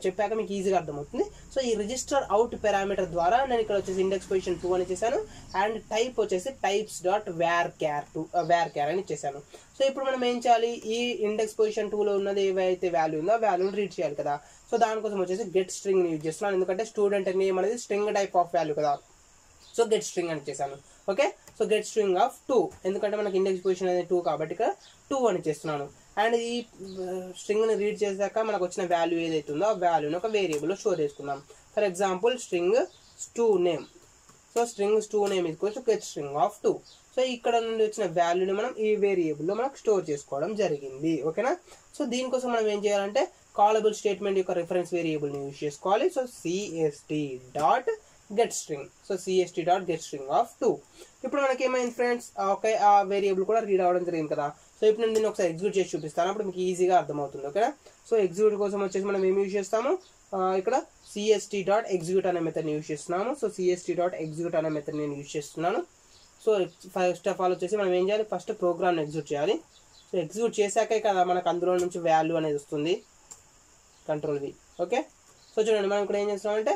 చెప్పాక మీకు ఈజీగా అర్థమవుతుంది. సో ఈ రిజిస్టర్ అవుట్ పారామీటర్ ద్వారా నేను ఇక్కడ వచ్చేసి ఇండెక్స్ పొజిషన్ 2 అని ఇచ్చేసాను అండ్ టైప్ వచ్చేసి టైప్స్ డాట్ varchar అని ఇచ్చేసాను. సో ఇప్పుడు మనం ఏం చేయాలి, ఈ ఇండెక్స్ పొజిషన్ 2లో ఉన్నది ఏవైతే వాల్యూ ఉందో ఆ వాల్యూని రీడ్ చేయాలి కదా. సో దానికోసం వచ్చేసి గెట్ స్ట్రింగ్ యూజ్ చేస్తున్నాను, ఎందుకంటే స్టూడెంట్ నేమ్ అనేది స్ట్రింగ్ టైప్ ఆఫ్ వాల్యూ కదా. సో గెట్ స్ట్రింగ్ అని ఇచ్చేసాను. Okay, so get string of 2, ఎందుకంటే మనకి ఇండెక్స్ పొజిషన్ అనేది 2 కాబట్టి ఇక్కడ 2 అని ఇచ్చేస్తున్నాను. అండ్ ఈ స్ట్రింగ్ని రీడ్ చేశాక మనకు వచ్చిన వాల్యూ ఏదైతే ఉందో ఆ వాల్యూని ఒక వేరియబుల్లో స్టోర్ చేసుకుందాం. For example string stuname. So string stuname equals to get string of 2. So ఇక్కడ నుండి వచ్చిన వాల్యూని మనం ఈ వేరియబుల్లో మనకు స్టోర్ చేసుకోవడం జరిగింది. ఓకేనా. సో దీనికోసం మనం ఏం చేయాలంటే కాలబుల్ స్టేట్మెంట్ యొక్క రిఫరెన్స్ వేరియబుల్ని యూజ్ చేసుకోవాలి. So cst dot get string. So cst dot get string of 2. ఇప్పుడు మనకి ఏమైంది ఫ్రెండ్స్, ఓకే ఆ వేరియబుల్ కూడా రీడ్ అవ్వడం జరిగింది కదా. సో ఇప్పుడు నేను దీన్ని ఒకసారి ఎగ్జిక్యూట్ చేసి చూపిస్తాను, అప్పుడు మీకు ఈజీగా అర్థమవుతుంది. ఓకేనా. సో ఎగ్జిక్యూట్ కోసం వచ్చేసి మనం ఏమి యూజ్ చేస్తాము, ఇక్కడ cst డాట్ ఎగ్జిక్యూట్ అనే మెథడ్ని యూజ్ చేస్తున్నాము. సో cst డాట్ ఎగ్జిక్యూట్ అనే మెథడ్ నేను యూజ్ చేస్తున్నాను. సో ఫస్ట్ ఆఫ్ ఆల్ వచ్చేసి మనం ఏం చేయాలి, ఫస్ట్ ప్రోగ్రామ్ని ఎగ్జిక్యూట్ చేయాలి. సో ఎగ్జిక్యూట్ చేశాకే కదా మనకు అందులో నుంచి వాల్యూ అనేది వస్తుంది, కంట్రోల్ V. ఓకే, సో చూడండి మనం ఇక్కడ ఏం చేస్తామంటే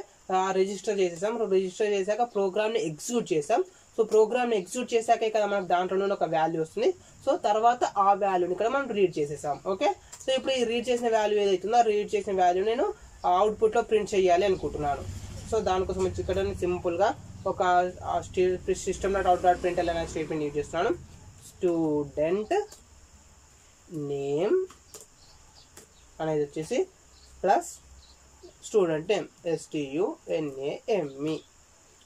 రిజిస్టర్ చేసేసాం. రిజిస్టర్ చేశాక ప్రోగ్రామ్ని ఎగ్జిక్యూట్ చేసాం. సో ప్రోగ్రామ్ని ఎగ్జిక్యూట్ చేశాకే కదా మనకు దాంట్లో నుండి ఒక వాల్యూ వస్తుంది. సో తర్వాత ఆ వాల్యూని ఇక్కడ మనం రీడ్ చేసేసాం. ఓకే, సో ఇప్పుడు ఈ రీడ్ చేసిన వాల్యూ ఏదైతుందో ఆ రీడ్ చేసిన వాల్యూ నేను అవుట్పుట్లో ప్రింట్ చేయాలి అనుకుంటున్నాను. సో దానికోసం వచ్చి ఇక్కడ సింపుల్గా ఒక system dot out dot print అనే స్టేట్మెంట్ యూజ్ చేస్తున్నాను. స్టూడెంట్ నేమ్ అనేది వచ్చేసి ప్లస్ స్టూడెంట్ నేమ్ STUNAME.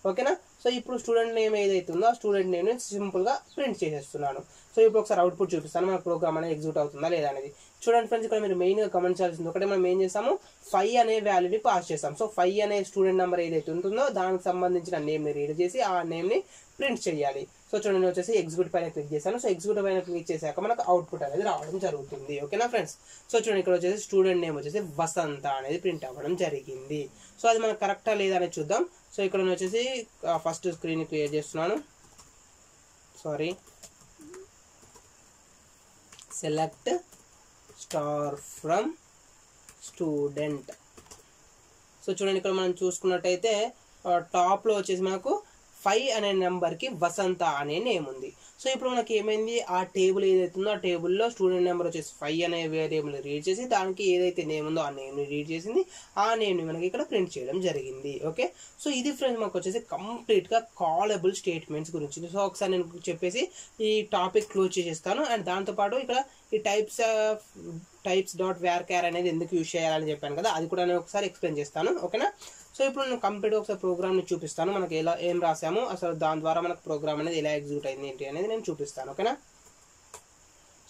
ఓకేనా. సో ఇప్పుడు స్టూడెంట్ నేమ్ ఏదైతే ఉందో ఆ స్టూడెంట్ నేమ్ సింపుల్గా ప్రింట్ చేసేస్తున్నాను. సో ఇప్పుడు ఒకసారి అవుట్పుట్ చూపిస్తాను, మన ప్రోగ్రామ్ అనేది ఎగ్జిక్యూట్ అవుతుందా లేదా అనేది. చూడండి ఫ్రెండ్స్, ఇక్కడ మీరు మెయిన్గా గమనించాల్సింది ఒకటి, మనం ఏం చేస్తాము 5 అనే వాల్యూని పాస్ చేస్తాం. సో 5 అనే స్టూడెంట్ నెంబర్ ఏదైతే ఉంటుందో దానికి సంబంధించిన నేమ్ని రీడ్ చేసి ఆ నేమ్ని ప్రింట్ చేయాలి. సో చూడండి వచ్చేసి ఎగ్జిక్యూట్ పైన క్లిక్ చేశాను. సో ఎగ్జిక్యూట్ పైన క్లిక్ చేశాక మనకు అవుట్పుట్ అనేది రావడం జరుగుతుంది. ఓకేనా ఫ్రెండ్స్. సో చూడండి ఇక్కడ వచ్చేసి స్టూడెంట్ నేమ్ వచ్చేసి వసంత అనేది ప్రింట్ అవ్వడం జరిగింది. సో అది మనకు కరెక్టా లేదా అనేది చూద్దాం. సో ఇక్కడ వచ్చేసి ఫస్ట్ స్క్రీన్ క్రియేట్ చేస్తున్నాను. Sorry, select star from student. So చూడండి ఇక్కడ మనం చూసుకున్నట్టయితే టాప్లో వచ్చేసి మనకు 5 అనే నెంబర్కి వసంత అనే నేమ్ ఉంది. సో ఇప్పుడు మనకి ఏమైంది, ఆ టేబుల్ ఏదైతే ఉందో ఆ టేబుల్లో స్టూడెంట్ నెంబర్ వచ్చేసి 5 అనే వేరియబుల్ రీడ్ చేసి దానికి ఏదైతే నేమ్ ఉందో ఆ నేమ్ని రీడ్ చేసింది, ఆ నేమ్ని మనకి ఇక్కడ ప్రింట్ చేయడం జరిగింది. ఓకే, సో ఇది ఫ్రెండ్స్ మనకు వచ్చేసి కంప్లీట్గా కాలబుల్ స్టేట్మెంట్స్ గురించి. సో ఒకసారి నేను చెప్పేసి ఈ టాపిక్ క్లోజ్ చేసేస్తాను. అండ్ దాంతోపాటు ఇక్కడ ఈ టైప్స్ డాట్ varchar అనేది ఎందుకు యూజ్ చేయాలని చెప్పాను కదా, అది కూడా నేను ఒకసారి ఎక్స్ప్లెయిన్ చేస్తాను. ఓకేనా. సో ఇప్పుడు నేను కంప్లీట్గా ఒకసారి ప్రోగ్రామ్ని చూపిస్తాను, మనకి ఏం రాసాము అసలు, దాని ద్వారా మనకు ప్రోగ్రామ్ అనేది ఎలా ఎగ్జిక్యూట్ అయింది ఏంటి అనేది నేను చూపిస్తాను. ఓకేనా.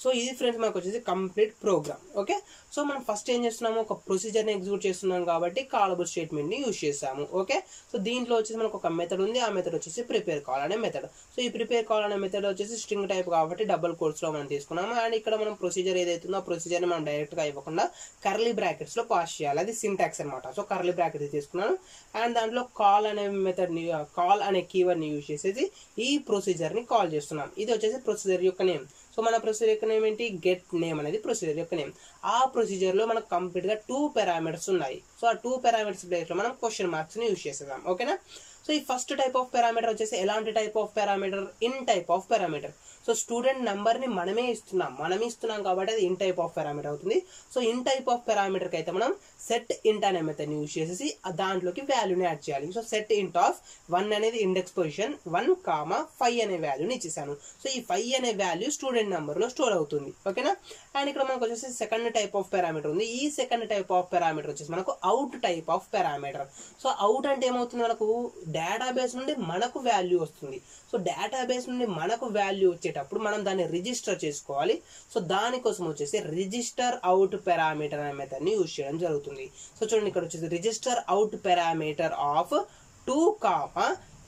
సో ఇది ఫ్రెండ్స్ మనకు వచ్చేసి కంప్లీట్ ప్రోగ్రామ్. ఓకే, సో మనం ఫస్ట్ ఏం చేస్తున్నాము, ఒక ప్రొసీజర్ని ఎగ్జిక్యూట్ చేస్తున్నాం కాబట్టి కాలబుల్ స్టేట్మెంట్ని యూజ్ చేస్తాము. ఓకే, సో దీంట్లో వచ్చేసి మనకు ఒక మెథడ్ ఉంది, ఆ మెథడ్ వచ్చేసి ప్రిపేర్ కాల్ అనే మెథడ్. సో ఈ ప్రిపేర్ కాల్ అనే మెథడ్ వచ్చేసి స్ట్రింగ్ టైప్ కాబట్టి డబుల్ కోట్స్లో మనం తీసుకున్నాము. అండ్ ఇక్కడ మనం ప్రొసీజర్ ఏదైతే ఉందో ఆ ప్రొసీజర్ని మనం డైరెక్ట్గా ఇవ్వకుండా కర్లీ బ్రాకెట్స్లో పాస్ చేయాలి, అది సింటాక్స్ అనమాట. సో కర్లీ బ్రాకెట్స్ తీసుకున్నాను. అండ్ దాంట్లో కాల్ అనే మెథడ్ని, కాల్ అనే కీవర్డ్ని యూజ్ చేసేసి ఈ ప్రొసీజర్ని కాల్ చేస్తున్నాం. ఇది వచ్చేసి ప్రొసీజర్ యొక్క నేమ్. సో మన ప్రొసీజర్ యొక్క నేమ్ ఏంటి, గెట్ నేమ్ అనేది ప్రొసీజర్ యొక్క నేమ్. ఆ ప్రొసీజర్లో మనకు కంప్లీట్గా 2 పారామీటర్స్ ఉన్నాయి. సో ఆ 2 పారామీటర్స్ ప్లేస్లో మనం క్వశ్చన్ మార్క్స్ని యూజ్ చేసేద్దాం. ఓకేనా. సో ఈ ఫస్ట్ టైప్ ఆఫ్ పారామీటర్ వచ్చేసి ఎలాంటి type of parameter, in type of parameter. So student నెంబర్ని మనం ఇస్తున్నాం కాబట్టి అది ఇన్ టైప్ ఆఫ్ పారామీటర్ అవుతుంది. సో ఇన్ టైప్ ఆఫ్ పారామీటర్కి అయితే మనం సెట్ ఇంట్ అనే మెథడ్ని యూజ్ చేసేసి దాంట్లోకి వాల్యూని యాడ్ చేయాలి. సో సెట్ ఇంట్ ఆఫ్ 1 అనేది ఇండెక్స్ పొజిషన్ 1, 5 అనే వాల్యూని ఇచ్చేసాను. సో ఈ 5 అనే వాల్యూ స్టూడెంట్ నెంబర్లో స్టోర్ అవుతుంది. ఓకేనా. అండ్ ఇక్కడ మనకు వచ్చేసి సెకండ్ టైప్ ఆఫ్ పారామీటర్ ఉంది. ఈ సెకండ్ టైప్ ఆఫ్ పారామీటర్ వచ్చేసి మనకు out type of parameter. So out అంటే ఏమవుతుంది, మనకు డేటాబేస్ నుండి మనకు వాల్యూ వస్తుంది. సో డేటాబేస్ నుండి మనకు వాల్యూ వచ్చేటప్పుడు మనం దాన్ని రిజిస్టర్ చేసుకోవాలి. సో దానికోసం వచ్చేసి రిజిస్టర్ అవుట్ పారామీటర్ అనే మెథడ్ని యూజ్ చేయడం జరుగుతుంది. సో చూడండి ఇక్కడ వచ్చేసి register out parameter of 2,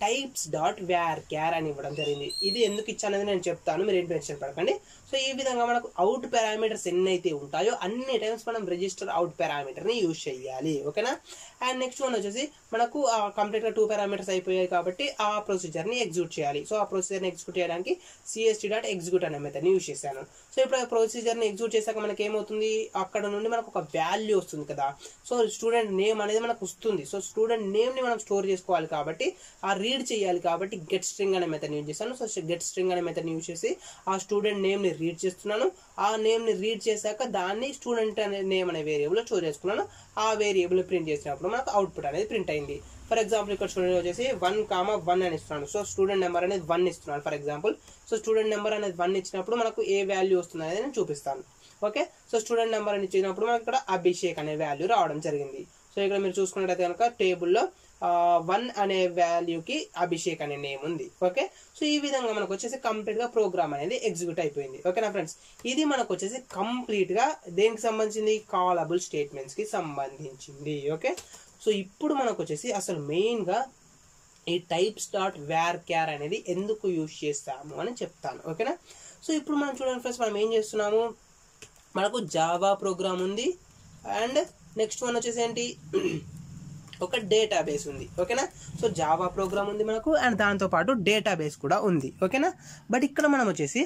types dot varchar అని ఇవ్వడం జరిగింది. ఇది ఎందుకు ఇచ్చానది నేను చెప్తాను, మీరు ఏం టెన్షన్ పడకండి. సో ఈ విధంగా మనకు అవుట్ పారామీటర్స్ ఎన్ని అయితే ఉంటాయో అన్ని టైమ్స్ మనం రిజిస్టర్ అవుట్ పారామీటర్ని యూజ్ చేయాలి. ఓకేనా. అండ్ నెక్స్ట్ వన్ వచ్చేసి మనకు కంప్లీట్గా 2 పారామీటర్స్ అయిపోయాయి కాబట్టి ఆ ప్రొసీజర్ని ఎగ్జిక్యూట్ చేయాలి. సో ఆ ప్రొసీజర్ని ఎగ్జిక్యూట్ చేయడానికి cst.execute అనే మెథడ్ని యూజ్ చేశాను. సో ఇప్పుడు ఆ ప్రొసీజర్ని ఎగ్జిక్యూట్ చేశాక మనకి ఏమవుతుంది, అక్కడ నుండి మనకు ఒక వాల్యూ వస్తుంది కదా. సో స్టూడెంట్ నేమ్ అనేది మనకు వస్తుంది. సో స్టూడెంట్ నేమ్ని మనం స్టోర్ చేసుకోవాలి కాబట్టి ఆ రీడ్ చేయాలి కాబట్టి గెట్ స్ట్రింగ్ అనే మెథడ్ యూజ్ చేశాను. సో గెట్ స్ట్రింగ్ అనే మెథడ్ యూజ్ చేసి ఆ స్టూడెంట్ నేమ్ని రీడ్ చేస్తున్నాను. ఆ నేమ్ని రీడ్ చేశాక దాన్ని స్టూడెంట్ అనే నేమ్ అనే వేరియబుల్ స్టోర్ చేసుకున్నాను. ఆ వేరియబుల్ ప్రింట్ చేసినప్పుడు మనకు అవుట్పుట్ అనేది ప్రింట్ అయింది. ఫర్ ఎగ్జాంపుల్ ఇక్కడ స్టూడెంట్ వచ్చేసి 1,1 అని ఇస్తున్నాను. సో స్టూడెంట్ నెంబర్ అనేది 1 ఇస్తున్నాను for example. So student number అనేది 1 ఇచ్చినప్పుడు మనకు ఏ వాల్యూ వస్తుంది అనేది నేను చూపిస్తాను. ఓకే. సో స్టూడెంట్ నెంబర్ అని ఇచ్చినప్పుడు మనకు ఇక్కడ అభిషేక్ అనే వాల్యూ రావడం జరిగింది. సో ఇక్కడ మీరు చూసుకున్నట్టయితే కనుక టేబుల్లో 1 అనే వాల్యూకి అభిషేక్ అనే నేమ్ ఉంది. ఓకే. సో ఈ విధంగా మనకు వచ్చేసి కంప్లీట్ గా ప్రోగ్రామ్ అనేది ఎగ్జిక్యూట్ అయిపోయింది. ఓకేనా ఫ్రెండ్స్. ఇది మనకు వచ్చేసి కంప్లీట్ గా దేనికి సంబంధించింది, కాలబుల్ స్టేట్మెంట్స్ కి సంబంధించింది. ఓకే. సో ఇప్పుడు మనకు వచ్చేసి అసలు మెయిన్ గా ఈ టైప్స్ డాట్ varchar అనేది ఎందుకు యూజ్ చేస్తాము అని చెప్తాను. ఓకేనా. సో ఇప్పుడు మనం చూడండి ఫ్రెండ్స్, మనం ఏం చేస్తున్నాము, మనకు జావా ప్రోగ్రామ్ ఉంది అండ్ నెక్స్ట్ వన్ వచ్చేసి ఏంటి, ఒక డేటాబేస్ ఉంది. ఓకేనా. సో జావా ప్రోగ్రామ్ ఉంది మనకు అండ్ దాంతో పాటు డేటాబేస్ కూడా ఉంది. ఓకేనా. బట్ ఇక్కడ మనం వచ్చేసి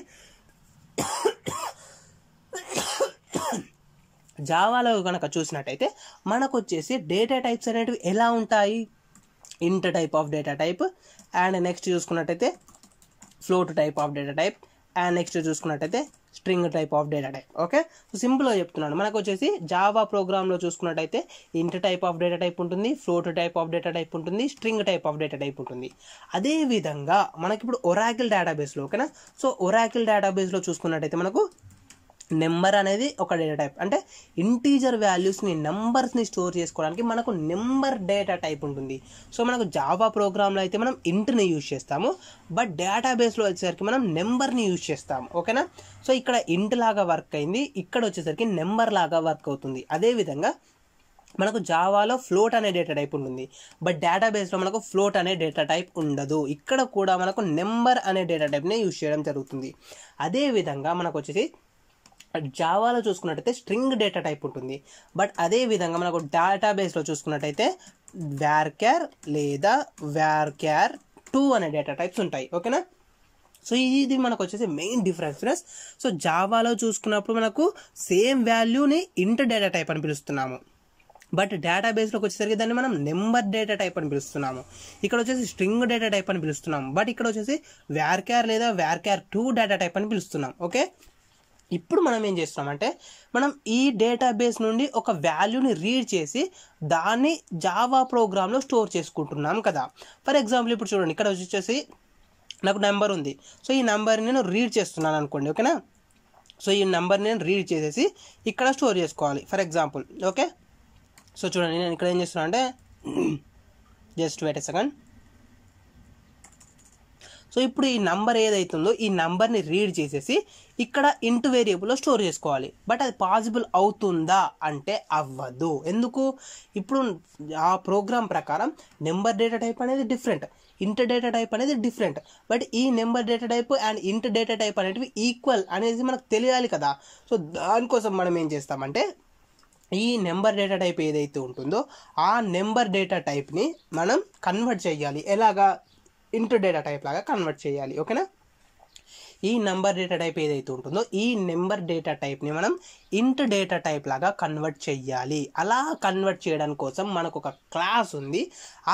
జావాలో కనుక చూసినట్టయితే మనకు వచ్చేసి డేటా టైప్స్ అనేటివి ఎలా ఉంటాయి, int type of data type and next చూసుకున్నట్టయితే float type of data type and next చూసుకున్నట్టయితే string type of data type. Okay. So సింపుల్గా చెప్తున్నాను, మనకు వచ్చేసి జావా ప్రోగ్రామ్లో చూసుకున్నట్టయితే int type of data type ఉంటుంది, float type of data type ఉంటుంది, string type of data type ఉంటుంది. అదేవిధంగా మనకి ఇప్పుడు ఒరాకిల్ డేటాబేస్లో, ఓకేనా. సో ఒరాకిల్ డేటాబేస్లో చూసుకున్నట్టయితే మనకు నెంబర్ అనేది ఒక డేటా టైప్, అంటే ఇంటీజర్ వాల్యూస్ని నెంబర్స్ని స్టోర్ చేసుకోవడానికి మనకు నెంబర్ డేటా టైప్ ఉంటుంది. సో మనకు జావా ప్రోగ్రామ్లో అయితే మనం ఇంట్ని యూజ్ చేస్తాము, బట్ డేటాబేస్లో వచ్చేసరికి మనం నెంబర్ని యూజ్ చేస్తాము. ఓకేనా. సో ఇక్కడ ఇంట్ లాగా వర్క్ అయింది, ఇక్కడ వచ్చేసరికి నెంబర్ లాగా వర్క్ అవుతుంది. అదేవిధంగా మనకు జావాలో ఫ్లోట్ అనే డేటా టైప్ ఉంటుంది, బట్ డేటాబేస్లో మనకు ఫ్లోట్ అనే డేటా టైప్ ఉండదు. ఇక్కడ కూడా మనకు నెంబర్ అనే డేటా టైప్ని యూజ్ చేయడం జరుగుతుంది. అదేవిధంగా మనకు వచ్చేసి జావాలో చూసుకున్నట్టయితే స్ట్రింగ్ డేటా టైప్ ఉంటుంది, బట్ అదే విధంగా మనకు డేటాబేస్లో చూసుకున్నట్టయితే varchar లేదా varchar2 అనే డేటా టైప్స్ ఉంటాయి. ఓకేనా. సో ఇది మనకు వచ్చేసి మెయిన్ డిఫరెన్స్. సో జావాలో చూసుకున్నప్పుడు మనకు సేమ్ వాల్యూని ఇంట్ డేటా టైప్ అని పిలుస్తున్నాము, బట్ డేటాబేస్లోకి వచ్చేసరికి దాన్ని మనం నెంబర్ డేటా టైప్ అని పిలుస్తున్నాము. ఇక్కడ వచ్చేసి స్ట్రింగ్ డేటా టైప్ అని పిలుస్తున్నాము, బట్ ఇక్కడ వచ్చేసి varchar లేదా varchar2 డేటా టైప్ అని పిలుస్తున్నాం. ఓకే. ఇప్పుడు మనం ఏం చేస్తున్నామంటే మనం ఈ డేటాబేస్ నుండి ఒక వాల్యూని రీడ్ చేసి దాన్ని జావా ప్రోగ్రాంలో స్టోర్ చేసుకుంటున్నాం కదా. ఫర్ ఎగ్జాంపుల్ ఇప్పుడు చూడండి, ఇక్కడ వచ్చేసి నాకు నెంబర్ ఉంది. సో ఈ నెంబర్ని నేను రీడ్ చేస్తున్నాను అనుకోండి. ఓకేనా. సో ఈ నెంబర్ని నేను రీడ్ చేసేసి ఇక్కడ స్టోర్ చేసుకోవాలి ఫర్ ఎగ్జాంపుల్. ఓకే. సో చూడండి, నేను ఇక్కడ ఏం చేస్తున్నా అంటే just wait a second. So ఇప్పుడు ఈ నంబర్ ఏదైతుందో ఈ నంబర్ని రీడ్ చేసేసి ఇక్కడ ఇంట్ వేరియబుల్లో స్టోర్ చేసుకోవాలి, బట్ అది పాసిబుల్ అవుతుందా అంటే అవ్వదు. ఎందుకు, ఇప్పుడు ఆ ప్రోగ్రామ్ ప్రకారం నెంబర్ డేటా టైప్ అనేది డిఫరెంట్, ఇంట్ డేటా టైప్ అనేది డిఫరెంట్, బట్ ఈ నెంబర్ డేటా టైప్ అండ్ ఇంట్ డేటా టైప్ అనేటివి ఈక్వల్ అనేది మనకు తెలియాలి కదా. సో దానికోసం మనం ఏం చేస్తామంటే ఈ నెంబర్ డేటా టైప్ ఏదైతే ఉంటుందో ఆ నెంబర్ డేటా టైప్ని మనం కన్వర్ట్ చేయాలి. ఎలాగా, ఇంట్ డేటా టైప్ లాగా కన్వర్ట్ చేయాలి. ఓకేనా. ఈ నెంబర్ డేటా టైప్ ఏదైతే ఉంటుందో ఈ నెంబర్ డేటా టైప్ని మనం ఇంట్ డేటా టైప్ లాగా కన్వర్ట్ చేయాలి. అలా కన్వర్ట్ చేయడం కోసం మనకు ఒక క్లాస్ ఉంది.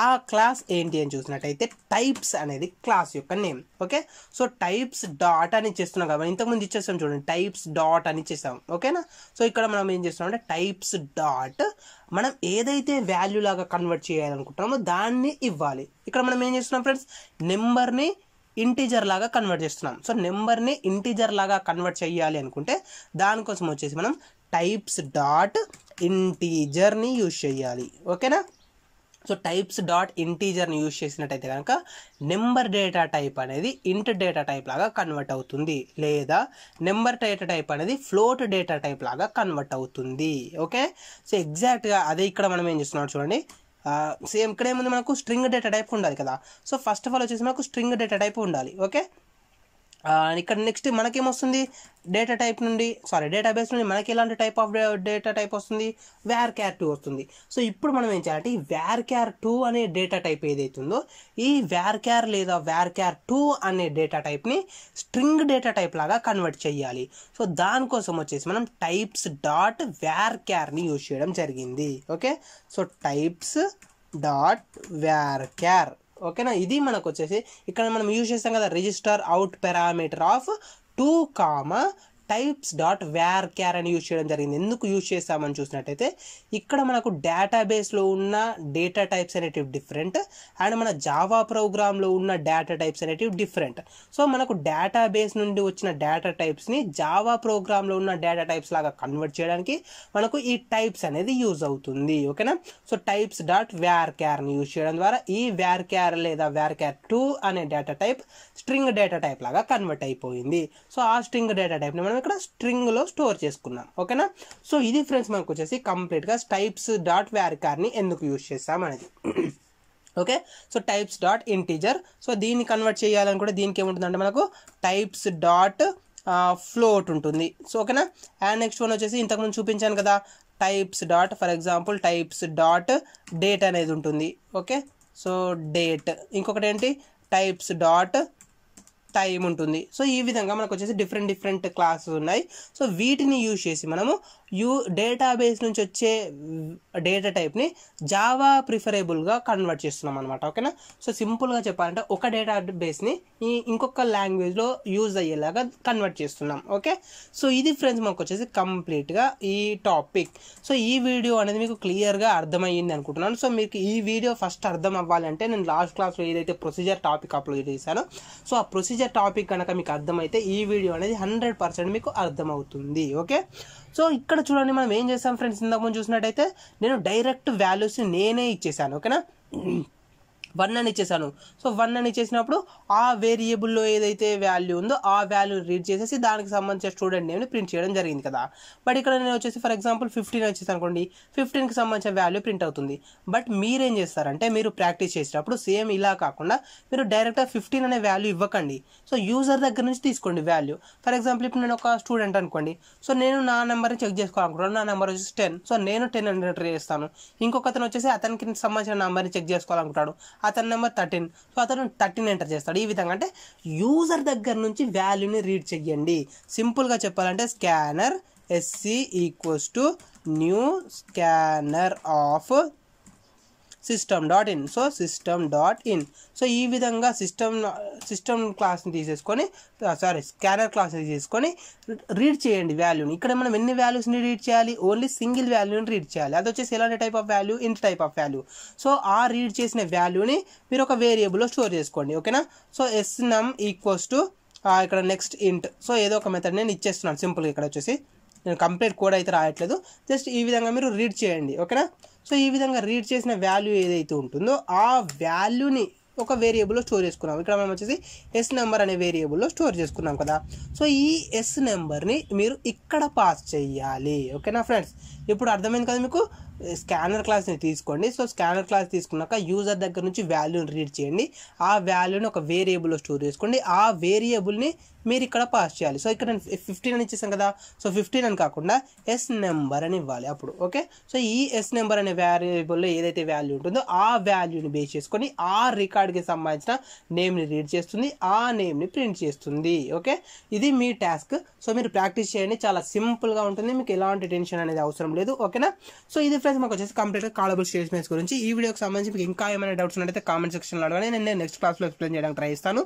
ఆ క్లాస్ ఏంటి అని చూసినట్టయితే టైప్స్ అనేది క్లాస్ యొక్క name. Okay. So types dot అని ఇచ్చేస్తున్నాం కాబట్టి ఇంతకుముందు ఇచ్చేస్తాం చూడండి, టైప్స్ డాట్ అని ఇచ్చేస్తాం. ఓకేనా. సో ఇక్కడ మనం ఏం చేస్తున్నాం అంటే టైప్స్ డాట్ మనం ఏదైతే వాల్యూ లాగా కన్వర్ట్ చేయాలనుకుంటున్నామో దాన్ని ఇవ్వాలి. ఇక్కడ మనం ఏం చేస్తున్నాం ఫ్రెండ్స్, నెంబర్ని ఇంటీజర్ లాగా కన్వర్ట్ చేస్తున్నాం. సో నెంబర్ని ఇంటీజర్ లాగా కన్వర్ట్ చేయాలి అనుకుంటే దానికోసం వచ్చేసి మనం టైప్స్ డాట్ ఇంటీజర్ని యూజ్ చేయాలి. ఓకేనా. సో టైప్స్ డాట్ ఇంటీజర్ని యూజ్ చేసినట్టయితే కనుక నెంబర్ డేటా టైప్ అనేది ఇంట్ డేటా టైప్ లాగా కన్వర్ట్ అవుతుంది, లేదా నెంబర్ డేటా టైప్ అనేది ఫ్లోట్ డేటా టైప్ లాగా కన్వర్ట్ అవుతుంది. ఓకే. సో ఎగ్జాక్ట్గా అదే ఇక్కడ మనం ఏం చేస్తున్నాం చూడండి, సేమ్ ఇక్కడ ఏముంది మనకు స్ట్రింగ్ డేటా టైప్ ఉండాలి కదా. సో ఫస్ట్ ఆఫ్ ఆల్ వచ్చేసి మనకు స్ట్రింగ్ డేటా టైప్ ఉండాలి. ఓకే, ఇక్కడ నెక్స్ట్ మనకేమొస్తుంది, డేటాబేస్ నుండి మనకి ఎలాంటి టైప్ ఆఫ్ డేటా టైప్ వస్తుంది, varchar2 వస్తుంది. సో ఇప్పుడు మనం ఏం చేయాలంటే ఈ varchar2 అనే డేటా టైప్ ఏదైతే ఉందో ఈ varchar లేదా varchar2 అనే డేటా టైప్ని స్ట్రింగ్ డేటా టైప్ లాగా కన్వర్ట్ చేయాలి. సో దానికోసం వచ్చేసి మనం టైప్స్ డాట్ varchar-ని యూజ్ చేయడం జరిగింది. Okay, so types dot varchar. ఓకేనా, ఇది మనకు వచ్చేసి ఇక్కడ మనం యూజ్ చేస్తాం కదా register out parameter of 2, types dot varchar అని యూజ్ చేయడం జరిగింది. ఎందుకు యూజ్ చేస్తామని చూసినట్టయితే ఇక్కడ మనకు డేటాబేస్లో ఉన్న డేటా టైప్స్ అనేటివి డిఫరెంట్ అండ్ మన జావా ప్రోగ్రామ్లో ఉన్న డేటా టైప్స్ అనేటివి డిఫరెంట్. సో మనకు డేటాబేస్ నుండి వచ్చిన డేటా టైప్స్ని జావా ప్రోగ్రామ్లో ఉన్న డేటా టైప్స్ లాగా కన్వర్ట్ చేయడానికి మనకు ఈ టైప్స్ అనేది యూజ్ అవుతుంది. ఓకేనా, సో టైప్స్ డాట్ varchar-ని యూజ్ చేయడం ద్వారా ఈ varchar లేదా varchar2 అనే data type string data type లాగా కన్వర్ట్ అయిపోయింది. సో ఆ స్ట్రింగ్ డేటా టైప్ని మనం ఇక్కడ స్ట్రింగ్లో స్టోర్ చేసుకున్నాం. ఓకేనా, సో ఇది ఫ్రెండ్స్ మనకు వచ్చేసి కంప్లీట్గా టైప్స్ డాట్ varchar-ని ఎందుకు యూజ్ చేస్తాం అనేది. Okay, so types dot integer. So దీన్ని కన్వర్ట్ చేయాలని కూడా దీనికి ఏముంటుందంటే మనకు టైప్స్ డాట్ ఫ్లోట్ ఉంటుంది. సో ఓకేనా, అండ్ నెక్స్ట్ వన్ వచ్చేసి ఇంతకుముందు చూపించాను కదా types dot for example types dot date అనేది ఉంటుంది. Okay, so date. ఇంకొకటి ఏంటి టైప్స్ డాట్ టైం ఉంటుంది. సో ఈ విధంగా మనకు వచ్చేసి డిఫరెంట్ క్లాసెస్ ఉన్నాయి. సో వీటిని యూజ్ చేసి మనము డేటాబేస్ నుంచి వచ్చే డేటా టైప్ని జావా ప్రిఫరబుల్గా కన్వర్ట్ చేస్తున్నాం అనమాట. ఓకేనా, సో సింపుల్గా చెప్పాలంటే ఒక డేటాబేస్ని ఇంకొక లాంగ్వేజ్లో యూజ్ అయ్యేలాగా కన్వర్ట్ చేస్తున్నాం. ఓకే, సో ఇది ఫ్రెండ్స్ మనకు వచ్చేసి కంప్లీట్గా ఈ టాపిక్. సో ఈ వీడియో అనేది మీకు క్లియర్గా అర్థమయ్యింది అనుకుంటున్నాను. సో మీకు ఈ వీడియో ఫస్ట్ అర్థం అవ్వాలంటే నేను లాస్ట్ క్లాస్లో ఏదైతే ప్రొసీజర్ టాపిక్ అప్లోడ్ చేశానో సో ఆ ప్రొసీజర్ టాపిక్ కనుక మీకు అర్థమైతే ఈ వీడియో అనేది 100% మీకు అర్థమవుతుంది. ఓకే, సో ఇక్కడ చూడండి మనం ఏం చేస్తాం ఫ్రెండ్స్, ఇంతకుముందు చూసినట్టయితే నేను డైరెక్ట్ వాల్యూస్ని నేనే ఇచ్చేసాను. ఓకేనా, 1 అని ఇచ్చేసాను. సో 1 అని ఇచ్చేసినప్పుడు ఆ వేరియబుల్లో ఏదైతే వాల్యూ ఉందో ఆ వాల్యూని రీడ్ చేసేసి దానికి సంబంధించిన స్టూడెంట్ నేమ్ని ప్రింట్ చేయడం జరిగింది కదా. బట్ ఇక్కడ నేను వచ్చేసి ఫర్ ఎగ్జాంపుల్ 15 వచ్చేసి అనుకోండి, 15కి సంబంధించిన వాల్యూ ప్రింట్ అవుతుంది. బట్ మీరేం చేస్తారంటే మీరు ప్రాక్టీస్ చేసేటప్పుడు సేమ్ ఇలా కాకుండా మీరు డైరెక్ట్గా 15 అనే వాల్యూ ఇవ్వకండి. సో యూజర్ దగ్గర నుంచి తీసుకోండి వాల్యూ. ఫర్ ఎగ్జాంపుల్ ఇప్పుడు నేను ఒక స్టూడెంట్ అనుకోండి, సో నేను నా నెంబర్ని చెక్ చేసుకోవాలనుకుంటున్నాను. నా నెంబర్ వచ్చేసి 10. సో నేను 10 అని ఎంటర్ చేస్తాను. ఇంకొక అతను వచ్చేసి అతనికి సంబంధించిన నెంబర్ని చెక్ చేసుకోవాలనుకుంటాడు, అతని నెంబర్ 13. సో అతను 13 ఎంటర్ చేస్తాడు. ఈ విధంగా అంటే యూజర్ దగ్గర నుంచి వాల్యూని రీడ్ చెయ్యండి. సింపుల్గా చెప్పాలంటే scanner SC = new scanner of system.in. So system.in. So ఈ విధంగా సిస్టమ్ క్లాస్ని తీసేసుకొని స్కానర్ క్లాస్ని తీసుకొని రీడ్ చేయండి వాల్యూని. ఇక్కడ మనం ఎన్ని వాల్యూస్ని రీడ్ చేయాలి, ఓన్లీ సింగిల్ వాల్యూని రీడ్ చేయాలి. అది వచ్చేసి ఎలాంటి టైప్ ఆఫ్ వాల్యూ, ఇంట్ టైప్ ఆఫ్ వాల్యూ. సో ఆ రీడ్ చేసిన వాల్యూని మీరు ఒక వేరియబుల్లో స్టోర్ చేసుకోండి. ఓకేనా, సో snum = ఇక్కడ నెక్స్ట్ ఇంట్. సో ఏదో ఒక మెథడ్ నేను ఇచ్చేస్తున్నాను సింపుల్గా. ఇక్కడ వచ్చేసి నేను కంప్లీట్ కోడ్ అయితే రాయట్లేదు, జస్ట్ ఈ విధంగా మీరు రీడ్ చేయండి. ఓకేనా, సో ఈ విధంగా రీడ్ చేసిన వాల్యూ ఏదైతే ఉంటుందో ఆ వాల్యూని ఒక వేరియబుల్లో స్టోర్ చేసుకున్నాం. ఇక్కడ మనం వచ్చేసి ఎస్ నెంబర్ అనే వేరియబుల్లో స్టోర్ చేసుకున్నాం కదా. సో ఈ ఎస్ నెంబర్ని మీరు ఇక్కడ పాస్ చేయాలి. ఓకేనా ఫ్రెండ్స్, ఇప్పుడు అర్థమైంది కదా మీకు. స్కానర్ క్లాస్ని తీసుకోండి. సో స్కానర్ క్లాస్ తీసుకున్నాక యూజర్ దగ్గర నుంచి వాల్యూని రీడ్ చేయండి. ఆ వాల్యూని ఒక వేరియబుల్లో స్టోర్ చేసుకోండి. ఆ వేరియబుల్ని మీరు ఇక్కడ పాస్ చేయాలి. సో ఇక్కడ నేను 15 అని ఇచ్చేసాం కదా. సో 15 అని కాకుండా ఎస్ నెంబర్ అని ఇవ్వాలి అప్పుడు. ఓకే, సో ఈ ఎస్ నెంబర్ అనే వేరియబుల్లో ఏదైతే వాల్యూ ఉంటుందో ఆ వాల్యూని బేస్ చేసుకొని ఆ రికార్డ్కి సంబంధించిన నేమ్ని రీడ్ చేస్తుంది, ఆ నేమ్ని ప్రింట్ చేస్తుంది. ఓకే, ఇది మీ టాస్క్. సో మీరు ప్రాక్టీస్ చేయండి, చాలా సింపుల్గా ఉంటుంది, మీకు ఎలాంటి టెన్షన్ అనేది అవసరం లేదు. ఓకేనా, సో ఇది ఫ్రెండ్స్ మాకు వచ్చేసి కంప్లీట్గా కాలబుల్ స్టేట్మెంట్స్ గురించి. ఈ వీడియోకి సంబంధించి మీకు ఇంకా ఏమైనా డౌట్స్ ఉన్నట్టయితే కామెంట్ సెక్షన్లో అడగండి, నేను నెక్స్ట్ క్లాస్లో ఎక్స్ప్లెయిన్ చేయడానికి ట్రై చేస్తాను.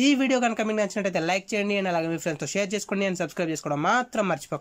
ఈ వీడియో కనుక మీకు నచ్చినట్టయితే లైక్ చేయండి అండ్ అలాగే మీ ఫ్రెండ్స్తో షేర్ చేసుకోండి అండ్ సబ్స్క్రైబ్ చేసుకోవడం మాత్రం మర్చిపోకండి.